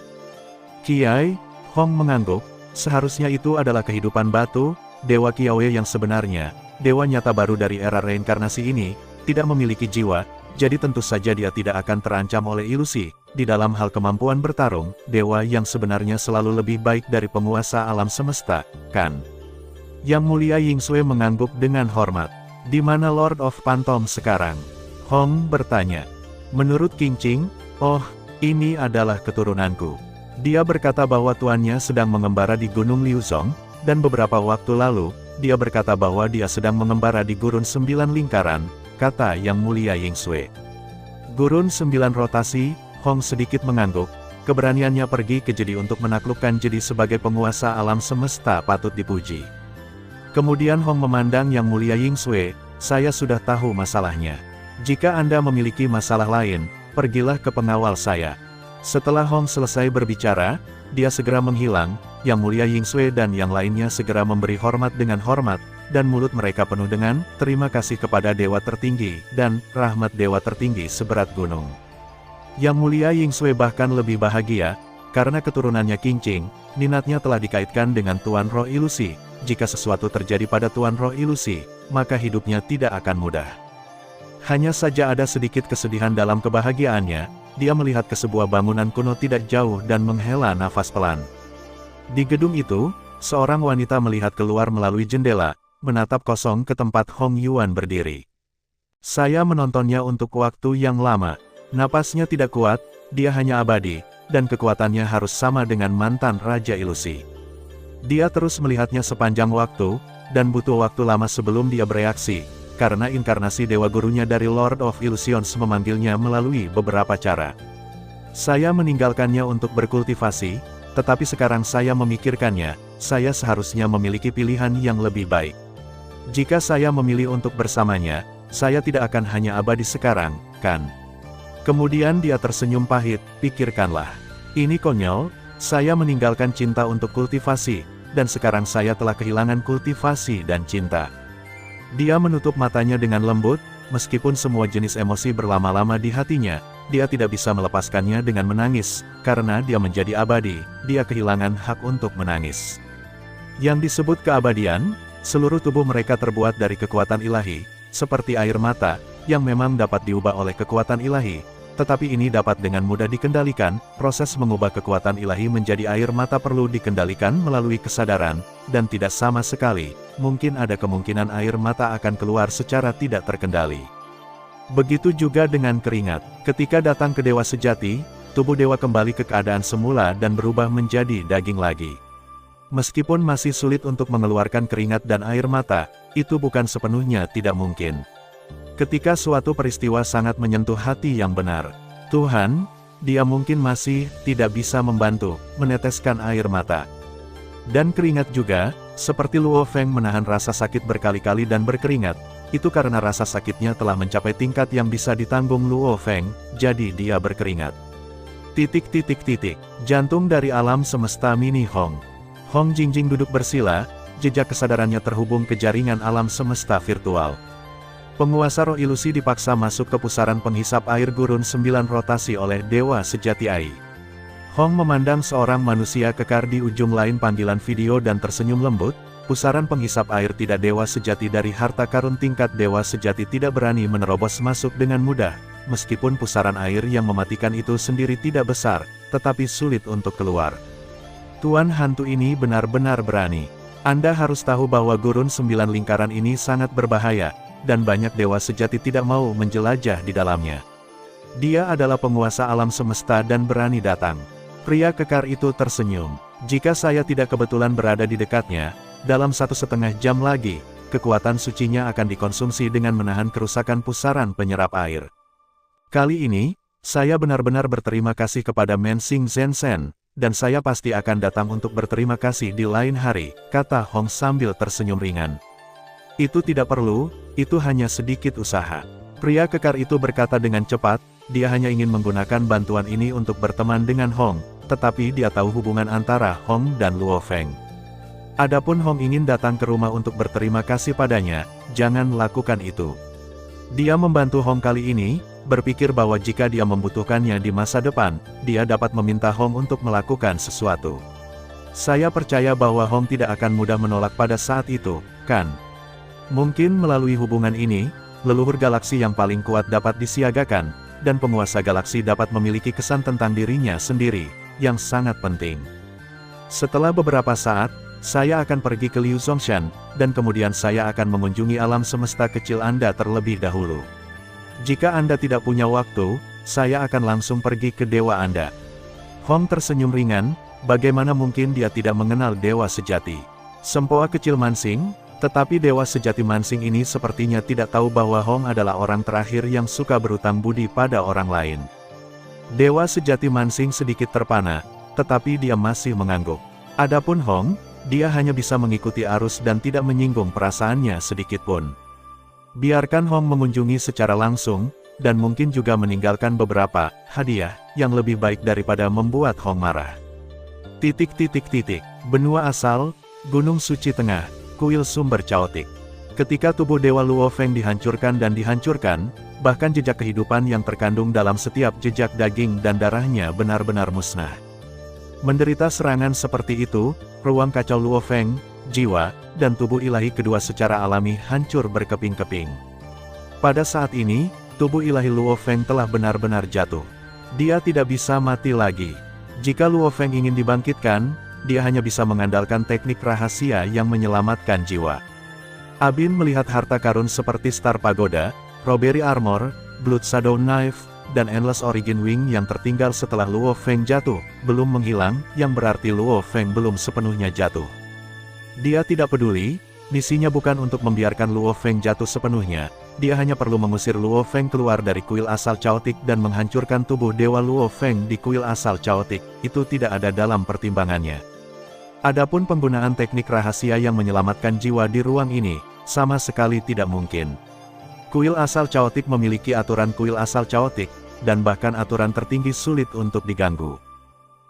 "Kiai," Hong mengangguk, "seharusnya itu adalah kehidupan batu, Dewa Kiawe yang sebenarnya, dewa nyata baru dari era reinkarnasi ini, tidak memiliki jiwa, jadi tentu saja dia tidak akan terancam oleh ilusi. Di dalam hal kemampuan bertarung, dewa yang sebenarnya selalu lebih baik dari penguasa alam semesta, kan?" Yang Mulia Yingsue mengangguk dengan hormat. "Di mana Lord of Phantom sekarang?" Hong bertanya. "Menurut King Ching, oh, ini adalah keturunanku." Dia berkata bahwa tuannya sedang mengembara di Gunung Liuzong, dan beberapa waktu lalu, dia berkata bahwa dia sedang mengembara di Gurun 9 Lingkaran, kata Yang Mulia Yingsue. Gurun 9 rotasi, Hong sedikit mengangguk, keberaniannya pergi ke Jedi untuk menaklukkan Jedi sebagai penguasa alam semesta patut dipuji. Kemudian Hong memandang Yang Mulia Yingsue, "Saya sudah tahu masalahnya. Jika Anda memiliki masalah lain, pergilah ke pengawal saya." Setelah Hong selesai berbicara, dia segera menghilang, Yang Mulia Yingsue dan yang lainnya segera memberi hormat dengan hormat, dan mulut mereka penuh dengan, "Terima kasih kepada Dewa Tertinggi," dan, "Rahmat Dewa Tertinggi seberat gunung." Yang Mulia Yingsue bahkan lebih bahagia, karena keturunannya King Ching, minatnya telah dikaitkan dengan Tuan Roh Ilusi. Jika sesuatu terjadi pada Tuan Roh Ilusi, maka hidupnya tidak akan mudah. Hanya saja ada sedikit kesedihan dalam kebahagiaannya, dia melihat ke sebuah bangunan kuno tidak jauh dan menghela nafas pelan. Di gedung itu, seorang wanita melihat keluar melalui jendela, menatap kosong ke tempat Hong Yuan berdiri. "Saya menontonnya untuk waktu yang lama. Napasnya tidak kuat, dia hanya abadi, dan kekuatannya harus sama dengan mantan Raja Ilusi. Dia terus melihatnya sepanjang waktu, dan butuh waktu lama sebelum dia bereaksi, karena inkarnasi dewa gurunya dari Lord of Illusions memanggilnya melalui beberapa cara. Saya meninggalkannya untuk berkultivasi, tetapi sekarang saya memikirkannya, saya seharusnya memiliki pilihan yang lebih baik. Jika saya memilih untuk bersamanya, saya tidak akan hanya abadi sekarang, kan?" Kemudian dia tersenyum pahit, "Pikirkanlah. Ini konyol, saya meninggalkan cinta untuk kultivasi, dan sekarang saya telah kehilangan kultivasi dan cinta." Dia menutup matanya dengan lembut, meskipun semua jenis emosi berlama-lama di hatinya, dia tidak bisa melepaskannya dengan menangis, karena dia menjadi abadi, dia kehilangan hak untuk menangis. Yang disebut keabadian, seluruh tubuh mereka terbuat dari kekuatan ilahi, seperti air mata, yang memang dapat diubah oleh kekuatan ilahi, tetapi ini dapat dengan mudah dikendalikan. Proses mengubah kekuatan ilahi menjadi air mata perlu dikendalikan melalui kesadaran, dan tidak sama sekali, mungkin ada kemungkinan air mata akan keluar secara tidak terkendali. Begitu juga dengan keringat. Ketika datang ke dewa sejati, tubuh dewa kembali ke keadaan semula dan berubah menjadi daging lagi. Meskipun masih sulit untuk mengeluarkan keringat dan air mata, itu bukan sepenuhnya tidak mungkin. Ketika suatu peristiwa sangat menyentuh hati yang benar, Tuhan, dia mungkin masih tidak bisa membantu meneteskan air mata. Dan keringat juga, seperti Luo Feng menahan rasa sakit berkali-kali dan berkeringat, itu karena rasa sakitnya telah mencapai tingkat yang bisa ditanggung Luo Feng, jadi dia berkeringat. Jantung dari alam semesta mini Hong. Hong Jingjing duduk bersila, jejak kesadarannya terhubung ke jaringan alam semesta virtual. Penguasa roh ilusi dipaksa masuk ke pusaran penghisap air gurun 9 rotasi oleh Dewa Sejati Ai. Hong memandang seorang manusia kekar di ujung lain panggilan video dan tersenyum lembut. Pusaran penghisap air tidak dewa sejati dari harta karun tingkat dewa sejati tidak berani menerobos masuk dengan mudah, meskipun pusaran air yang mematikan itu sendiri tidak besar, tetapi sulit untuk keluar. Tuan hantu ini benar-benar berani. Anda harus tahu bahwa gurun 9 lingkaran ini sangat berbahaya, dan banyak dewa sejati tidak mau menjelajah di dalamnya. Dia adalah penguasa alam semesta dan berani datang. Pria kekar itu tersenyum. Jika saya tidak kebetulan berada di dekatnya, dalam 1,5 jam lagi, kekuatan sucinya akan dikonsumsi dengan menahan kerusakan pusaran penyerap air. Kali ini, saya benar-benar berterima kasih kepada Mensing Zhensen, dan saya pasti akan datang untuk berterima kasih di lain hari, kata Hong sambil tersenyum ringan. Itu tidak perlu, itu hanya sedikit usaha. Pria kekar itu berkata dengan cepat, dia hanya ingin menggunakan bantuan ini untuk berteman dengan Hong, tetapi dia tahu hubungan antara Hong dan Luo Feng. Adapun Hong ingin datang ke rumah untuk berterima kasih padanya, jangan lakukan itu. Dia membantu Hong kali ini, berpikir bahwa jika dia membutuhkannya di masa depan, dia dapat meminta Hong untuk melakukan sesuatu. Saya percaya bahwa Hong tidak akan mudah menolak pada saat itu, kan? Mungkin melalui hubungan ini, leluhur galaksi yang paling kuat dapat disiagakan, dan penguasa galaksi dapat memiliki kesan tentang dirinya sendiri, yang sangat penting. Setelah beberapa saat, saya akan pergi ke Liu Zongshan, dan kemudian saya akan mengunjungi alam semesta kecil Anda terlebih dahulu. Jika Anda tidak punya waktu, saya akan langsung pergi ke dewa Anda. Hong tersenyum ringan, bagaimana mungkin dia tidak mengenal dewa sejati. Sempoa kecil Mansing, tetapi dewa sejati Mansing ini sepertinya tidak tahu bahwa Hong adalah orang terakhir yang suka berutang budi pada orang lain. Dewa sejati Mansing sedikit terpana, tetapi dia masih mengangguk. Adapun Hong, dia hanya bisa mengikuti arus dan tidak menyinggung perasaannya sedikitpun. Biarkan Hong mengunjungi secara langsung, dan mungkin juga meninggalkan beberapa hadiah yang lebih baik daripada membuat Hong marah. Benua asal, Gunung Suci Tengah, kuil sumber caotik. Ketika tubuh Dewa Luo Feng dihancurkan dan dihancurkan, bahkan jejak kehidupan yang terkandung dalam setiap jejak daging dan darahnya benar-benar musnah. Menderita serangan seperti itu, ruang kacau Luo Feng, jiwa, dan tubuh ilahi kedua secara alami hancur berkeping-keping. Pada saat ini, tubuh ilahi Luo Feng telah benar-benar jatuh. Dia tidak bisa mati lagi. Jika Luo Feng ingin dibangkitkan, dia hanya bisa mengandalkan teknik rahasia yang menyelamatkan jiwa. Abin melihat harta karun seperti Star Pagoda, Robbery Armor, Blood Shadow Knife, dan Endless Origin Wing yang tertinggal setelah Luo Feng jatuh, belum menghilang, yang berarti Luo Feng belum sepenuhnya jatuh. Dia tidak peduli, misinya bukan untuk membiarkan Luo Feng jatuh sepenuhnya, dia hanya perlu mengusir Luo Feng keluar dari kuil asal caotik dan menghancurkan tubuh Dewa Luo Feng di kuil asal caotik, itu tidak ada dalam pertimbangannya. Adapun penggunaan teknik rahasia yang menyelamatkan jiwa di ruang ini, sama sekali tidak mungkin. Kuil asal caotik memiliki aturan kuil asal caotik, dan bahkan aturan tertinggi sulit untuk diganggu.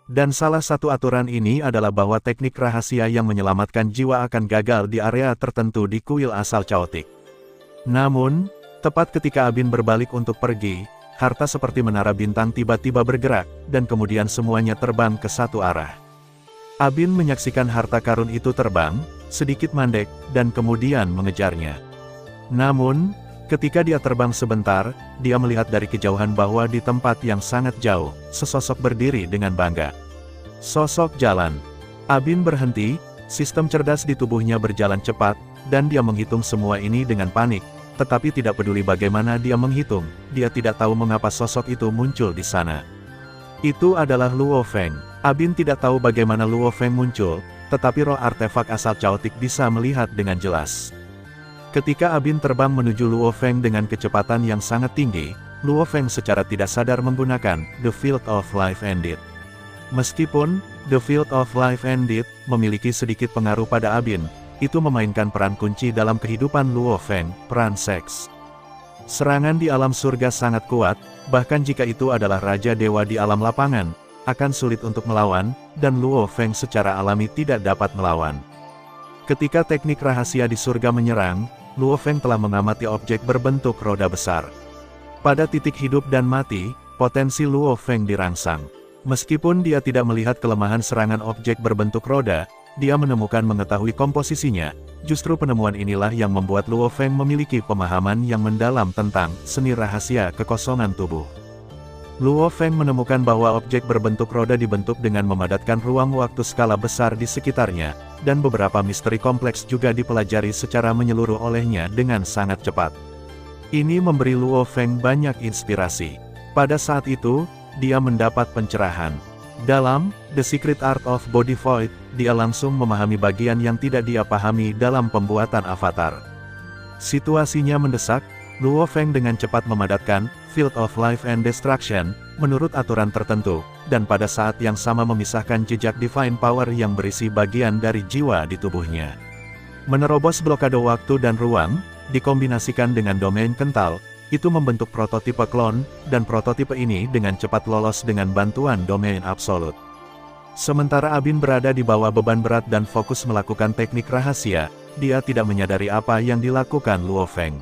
Dan salah satu aturan ini adalah bahwa teknik rahasia yang menyelamatkan jiwa akan gagal di area tertentu di kuil asal caotik. Namun, tepat ketika Abin berbalik untuk pergi, harta seperti menara bintang tiba-tiba bergerak, dan kemudian semuanya terbang ke satu arah. Abin menyaksikan harta karun itu terbang, sedikit mandek, dan kemudian mengejarnya. Namun, ketika dia terbang sebentar, dia melihat dari kejauhan bahwa di tempat yang sangat jauh, sesosok berdiri dengan bangga. Sosok jalan. Abin berhenti, sistem cerdas di tubuhnya berjalan cepat, dan dia menghitung semua ini dengan panik, tetapi tidak peduli bagaimana dia menghitung, dia tidak tahu mengapa sosok itu muncul di sana. Itu adalah Luo Feng. Abin tidak tahu bagaimana Luo Feng muncul, tetapi roh artefak asal caotik bisa melihat dengan jelas. Ketika Abin terbang menuju Luo Feng dengan kecepatan yang sangat tinggi, Luo Feng secara tidak sadar menggunakan The Field of Life Ended. Meskipun The Field of Life and Death memiliki sedikit pengaruh pada Abin, itu memainkan peran kunci dalam kehidupan Luo Feng, peran seks. Serangan di alam surga sangat kuat, bahkan jika itu adalah Raja Dewa di alam lapangan, akan sulit untuk melawan, dan Luo Feng secara alami tidak dapat melawan. Ketika teknik rahasia di surga menyerang, Luo Feng telah mengamati objek berbentuk roda besar. Pada titik hidup dan mati, potensi Luo Feng dirangsang. Meskipun dia tidak melihat kelemahan serangan objek berbentuk roda, dia menemukan mengetahui komposisinya. Justru penemuan inilah yang membuat Luo Feng memiliki pemahaman yang mendalam tentang seni rahasia kekosongan tubuh. Luo Feng menemukan bahwa objek berbentuk roda dibentuk dengan memadatkan ruang waktu skala besar di sekitarnya, dan beberapa misteri kompleks juga dipelajari secara menyeluruh olehnya dengan sangat cepat. Ini memberi Luo Feng banyak inspirasi. Pada saat itu, dia mendapat pencerahan. Dalam The Secret Art of Body Void, dia langsung memahami bagian yang tidak dia pahami dalam pembuatan avatar. Situasinya mendesak, Luo Feng dengan cepat memadatkan Field of Life and Destruction menurut aturan tertentu, dan pada saat yang sama memisahkan jejak Divine Power yang berisi bagian dari jiwa di tubuhnya. Menerobos blokade waktu dan ruang, dikombinasikan dengan domain kental, itu membentuk prototipe klon, dan prototipe ini dengan cepat lolos dengan bantuan domain absolut. Sementara Abin berada di bawah beban berat dan fokus melakukan teknik rahasia, dia tidak menyadari apa yang dilakukan Luo Feng.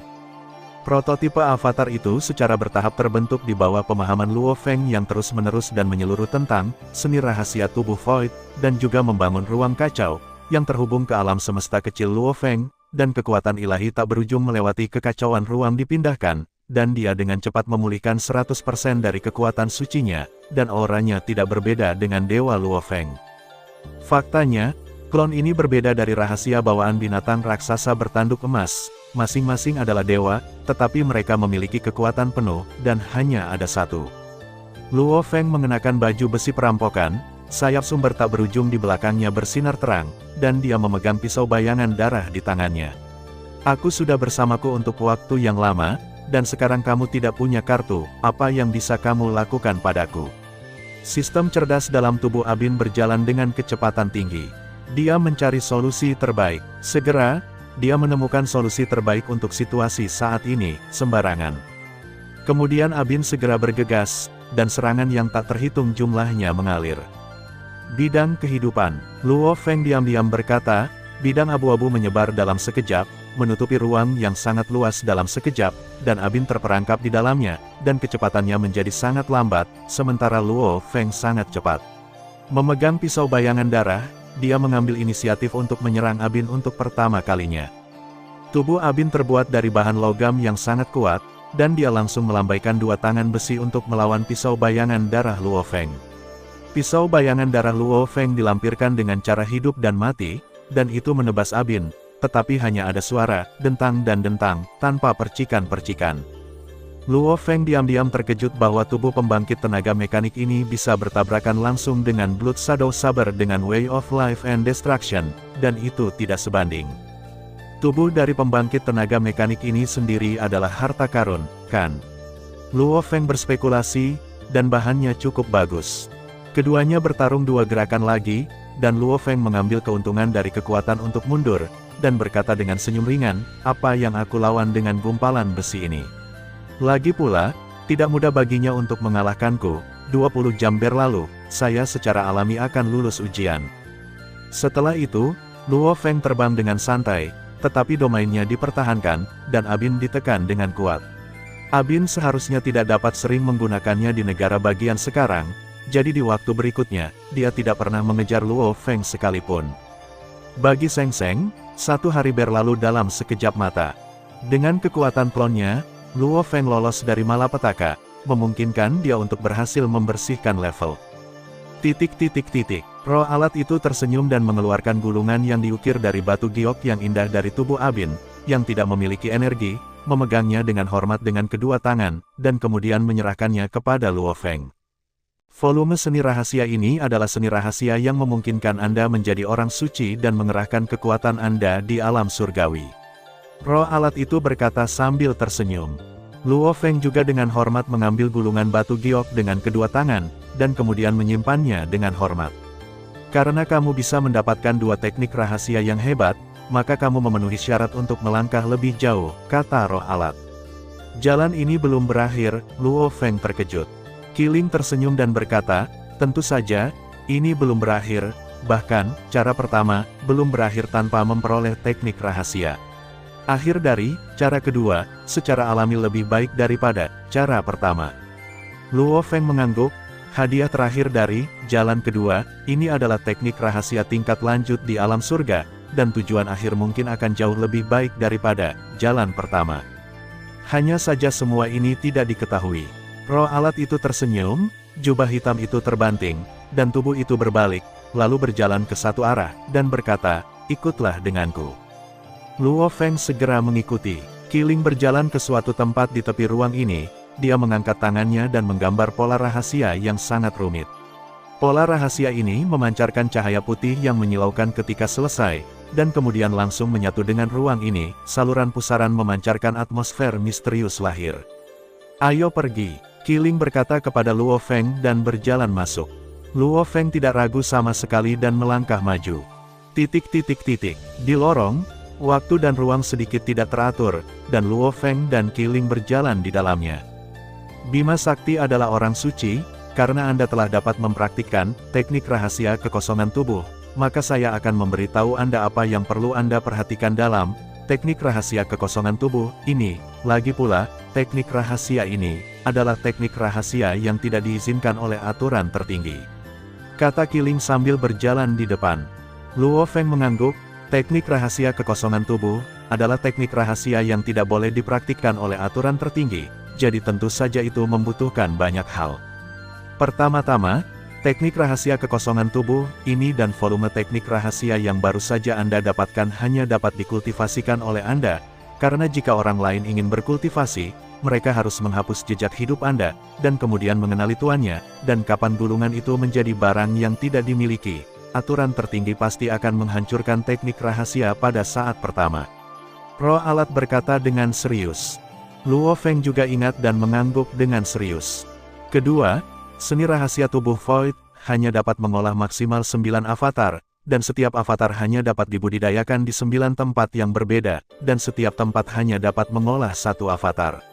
Prototipe avatar itu secara bertahap terbentuk di bawah pemahaman Luo Feng yang terus-menerus dan menyeluruh tentang seni rahasia tubuh Void, dan juga membangun ruang kacau, yang terhubung ke alam semesta kecil Luo Feng, dan kekuatan ilahi tak berujung melewati kekacauan ruang dipindahkan, dan dia dengan cepat memulihkan 100% dari kekuatan sucinya, dan auranya tidak berbeda dengan Dewa Luo Feng. Faktanya, klon ini berbeda dari rahasia bawaan binatang raksasa bertanduk emas. Masing-masing adalah dewa, tetapi mereka memiliki kekuatan penuh, dan hanya ada satu. Luo Feng mengenakan baju besi perampokan, sayap sumber tak berujung di belakangnya bersinar terang, dan dia memegang pisau bayangan darah di tangannya. Aku sudah bersamaku untuk waktu yang lama, dan sekarang kamu tidak punya kartu, apa yang bisa kamu lakukan padaku? Sistem cerdas dalam tubuh Abin berjalan dengan kecepatan tinggi. Dia mencari solusi terbaik. Segera, dia menemukan solusi terbaik untuk situasi saat ini, sembarangan. Kemudian Abin segera bergegas, dan serangan yang tak terhitung jumlahnya mengalir. Bidang kehidupan. Luo Feng diam-diam berkata, bidang abu-abu menyebar dalam sekejap, menutupi ruang yang sangat luas dalam sekejap, dan Abin terperangkap di dalamnya, dan kecepatannya menjadi sangat lambat, sementara Luo Feng sangat cepat. Memegang pisau bayangan darah, dia mengambil inisiatif untuk menyerang Abin untuk pertama kalinya. Tubuh Abin terbuat dari bahan logam yang sangat kuat, dan dia langsung melambaikan dua tangan besi untuk melawan pisau bayangan darah Luo Feng. Pisau bayangan darah Luo Feng dilampirkan dengan cara hidup dan mati, dan itu menebas Abin. Tetapi hanya ada suara, dentang dan dentang, tanpa percikan-percikan. Luo Feng diam-diam terkejut bahwa tubuh pembangkit tenaga mekanik ini bisa bertabrakan langsung dengan Blood Shadow Saber dengan Way of Life and Destruction, dan itu tidak sebanding. Tubuh dari pembangkit tenaga mekanik ini sendiri adalah harta karun, kan? Luo Feng berspekulasi, dan bahannya cukup bagus. Keduanya bertarung dua gerakan lagi, dan Luo Feng mengambil keuntungan dari kekuatan untuk mundur, dan berkata dengan senyum ringan, apa yang aku lawan dengan gumpalan besi ini? Lagi pula, tidak mudah baginya untuk mengalahkanku, 20 jam berlalu, saya secara alami akan lulus ujian. Setelah itu, Luo Feng terbang dengan santai, tetapi domainnya dipertahankan, dan Abin ditekan dengan kuat. Abin seharusnya tidak dapat sering menggunakannya di negara bagian sekarang, jadi di waktu berikutnya, dia tidak pernah mengejar Luo Feng sekalipun. Bagi Seng Seng, satu hari berlalu dalam sekejap mata. Dengan kekuatan klonnya, Luo Feng lolos dari malapetaka, memungkinkan dia untuk berhasil membersihkan level. Roh alat itu tersenyum dan mengeluarkan gulungan yang diukir dari batu giok yang indah dari tubuh Abin, yang tidak memiliki energi, memegangnya dengan hormat dengan kedua tangan, dan kemudian menyerahkannya kepada Luo Feng. Volume seni rahasia ini adalah seni rahasia yang memungkinkan Anda menjadi orang suci dan mengerahkan kekuatan Anda di alam surgawi. Roh alat itu berkata sambil tersenyum. Luo Feng juga dengan hormat mengambil gulungan batu giok dengan kedua tangan, dan kemudian menyimpannya dengan hormat. Karena kamu bisa mendapatkan dua teknik rahasia yang hebat, maka kamu memenuhi syarat untuk melangkah lebih jauh, kata roh alat. Jalan ini belum berakhir, Luo Feng terkejut. Qiling tersenyum dan berkata, tentu saja, ini belum berakhir, bahkan, cara pertama, belum berakhir tanpa memperoleh teknik rahasia. Akhir dari, cara kedua, secara alami lebih baik daripada, cara pertama. Luo Feng mengangguk. Hadiah terakhir dari jalan kedua, ini adalah teknik rahasia tingkat lanjut di alam surga, dan tujuan akhir mungkin akan jauh lebih baik daripada jalan pertama. Hanya saja semua ini tidak diketahui. Roh alat itu tersenyum, jubah hitam itu terbanting, dan tubuh itu berbalik, lalu berjalan ke satu arah, dan berkata, ikutlah denganku. Luo Feng segera mengikuti. Qiling berjalan ke suatu tempat di tepi ruang ini. Dia mengangkat tangannya dan menggambar pola rahasia yang sangat rumit. Pola rahasia ini memancarkan cahaya putih yang menyilaukan ketika selesai, dan kemudian langsung menyatu dengan ruang ini. Saluran pusaran memancarkan atmosfer misterius lahir. Ayo pergi, Qiling berkata kepada Luo Feng dan berjalan masuk. Luo Feng tidak ragu sama sekali dan melangkah maju. Di lorong, waktu dan ruang sedikit tidak teratur, dan Luo Feng dan Qiling berjalan di dalamnya. Bima Sakti adalah orang suci, karena Anda telah dapat mempraktikkan teknik rahasia kekosongan tubuh, maka saya akan memberitahu Anda apa yang perlu Anda perhatikan dalam teknik rahasia kekosongan tubuh ini. Lagi pula, teknik rahasia ini adalah teknik rahasia yang tidak diizinkan oleh aturan tertinggi, kata Qiling sambil berjalan di depan. Luo Feng mengangguk. Teknik rahasia kekosongan tubuh adalah teknik rahasia yang tidak boleh dipraktikkan oleh aturan tertinggi. Jadi tentu saja itu membutuhkan banyak hal. Pertama-tama, teknik rahasia kekosongan tubuh ini dan volume teknik rahasia yang baru saja Anda dapatkan hanya dapat dikultivasikan oleh Anda, karena jika orang lain ingin berkultivasi, mereka harus menghapus jejak hidup Anda, dan kemudian mengenali tuannya, dan kapan gulungan itu menjadi barang yang tidak dimiliki, aturan tertinggi pasti akan menghancurkan teknik rahasia pada saat pertama. Roh alat berkata dengan serius. Luo Feng juga ingat dan mengangguk dengan serius. Kedua, seni rahasia tubuh Void hanya dapat mengolah maksimal 9 avatar, dan setiap avatar hanya dapat dibudidayakan di 9 tempat yang berbeda, dan setiap tempat hanya dapat mengolah 1 avatar,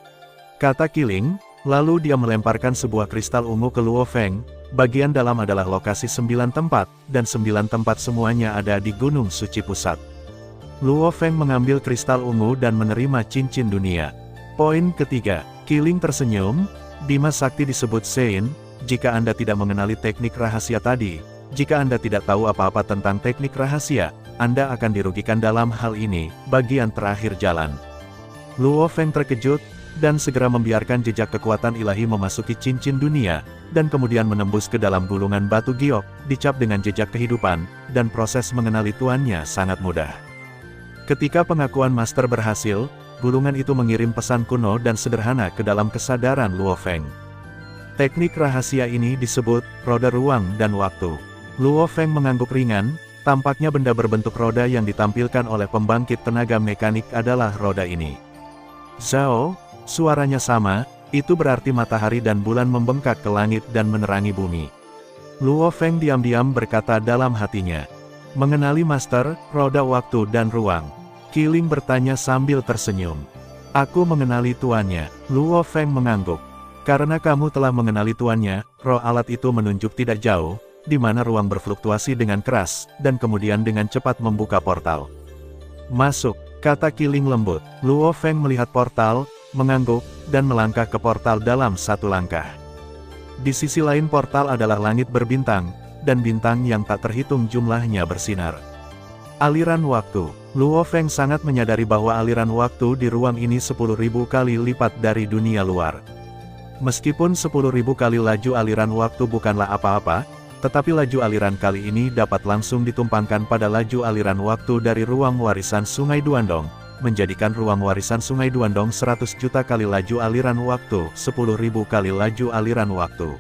kata Qiling. Lalu dia melemparkan sebuah kristal ungu ke Luo Feng. Bagian dalam adalah lokasi 9 tempat, dan 9 tempat semuanya ada di Gunung Suci Pusat. Luo Feng mengambil kristal ungu dan menerima cincin dunia. Poin ketiga, Qiling tersenyum. Bima Sakti disebut Sein. Jika Anda tidak mengenali teknik rahasia tadi, jika Anda tidak tahu apa-apa tentang teknik rahasia, Anda akan dirugikan dalam hal ini, bagian terakhir jalan. Luo Feng terkejut, dan segera membiarkan jejak kekuatan ilahi memasuki cincin dunia, dan kemudian menembus ke dalam gulungan batu giok, dicap dengan jejak kehidupan, dan proses mengenali tuannya sangat mudah. Ketika pengakuan master berhasil, gulungan itu mengirim pesan kuno dan sederhana ke dalam kesadaran Luo Feng. Teknik rahasia ini disebut roda ruang dan waktu. Luo Feng mengangguk ringan. Tampaknya benda berbentuk roda yang ditampilkan oleh pembangkit tenaga mekanik adalah roda ini. Zhao, suaranya sama, itu berarti matahari dan bulan membengkak ke langit dan menerangi bumi. Luo Feng diam-diam berkata dalam hatinya. Mengenali master, roda waktu dan ruang. Qiling bertanya sambil tersenyum. Aku mengenali tuannya. Luo Feng mengangguk. Karena kamu telah mengenali tuannya, roh alat itu menunjuk tidak jauh, di mana ruang berfluktuasi dengan keras, dan kemudian dengan cepat membuka portal. Masuk, kata Qiling lembut. Luo Feng melihat portal, mengangguk, dan melangkah ke portal dalam satu langkah. Di sisi lain portal adalah langit berbintang, dan bintang yang tak terhitung jumlahnya bersinar. Aliran waktu. Luo Feng sangat menyadari bahwa aliran waktu di ruang ini 10.000 kali lipat dari dunia luar. Meskipun 10.000 kali laju aliran waktu bukanlah apa-apa, tetapi laju aliran kali ini dapat langsung ditumpangkan pada laju aliran waktu dari ruang warisan Sungai Duandong, menjadikan ruang warisan Sungai Duandong 100 juta kali laju aliran waktu, 10.000 kali laju aliran waktu.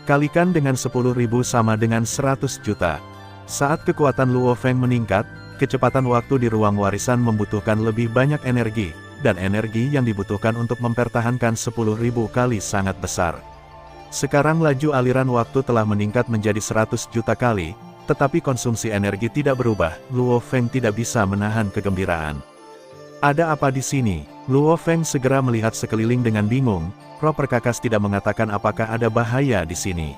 Kalikan dengan 10.000 sama dengan 100 juta. Saat kekuatan Luo Feng meningkat, kecepatan waktu di ruang warisan membutuhkan lebih banyak energi, dan energi yang dibutuhkan untuk mempertahankan 10.000 kali sangat besar. Sekarang laju aliran waktu telah meningkat menjadi 100 juta kali, tetapi konsumsi energi tidak berubah. Luo Feng tidak bisa menahan kegembiraan. Ada apa di sini? Luo Feng segera melihat sekeliling dengan bingung. Roh perkakas tidak mengatakan apakah ada bahaya di sini.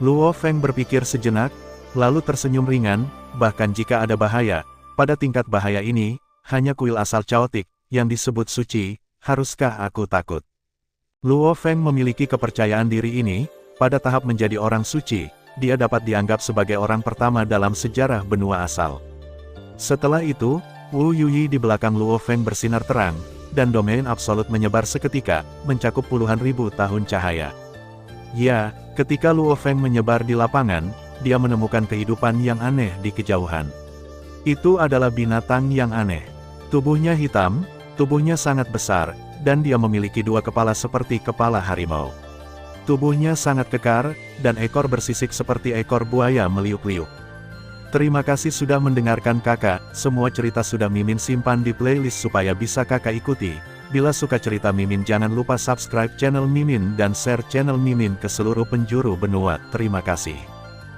Luo Feng berpikir sejenak, lalu tersenyum ringan. Bahkan jika ada bahaya, pada tingkat bahaya ini, hanya kuil asal caotik, yang disebut suci, haruskah aku takut? Luo Feng memiliki kepercayaan diri ini, pada tahap menjadi orang suci, dia dapat dianggap sebagai orang pertama dalam sejarah benua asal. Setelah itu, Wu Yuyi di belakang Luo Feng bersinar terang, dan domain absolut menyebar seketika, mencakup puluhan ribu tahun cahaya. Ya, ketika Luo Feng menyebar di lapangan, dia menemukan kehidupan yang aneh di kejauhan. Itu adalah binatang yang aneh. Tubuhnya hitam, tubuhnya sangat besar, dan dia memiliki dua kepala seperti kepala harimau. Tubuhnya sangat kekar, dan ekor bersisik seperti ekor buaya meliuk-liuk. Terima kasih sudah mendengarkan kakak, semua cerita sudah Mimin simpan di playlist supaya bisa kakak ikuti. Bila suka cerita Mimin jangan lupa subscribe channel Mimin dan share channel Mimin ke seluruh penjuru benua. Terima kasih.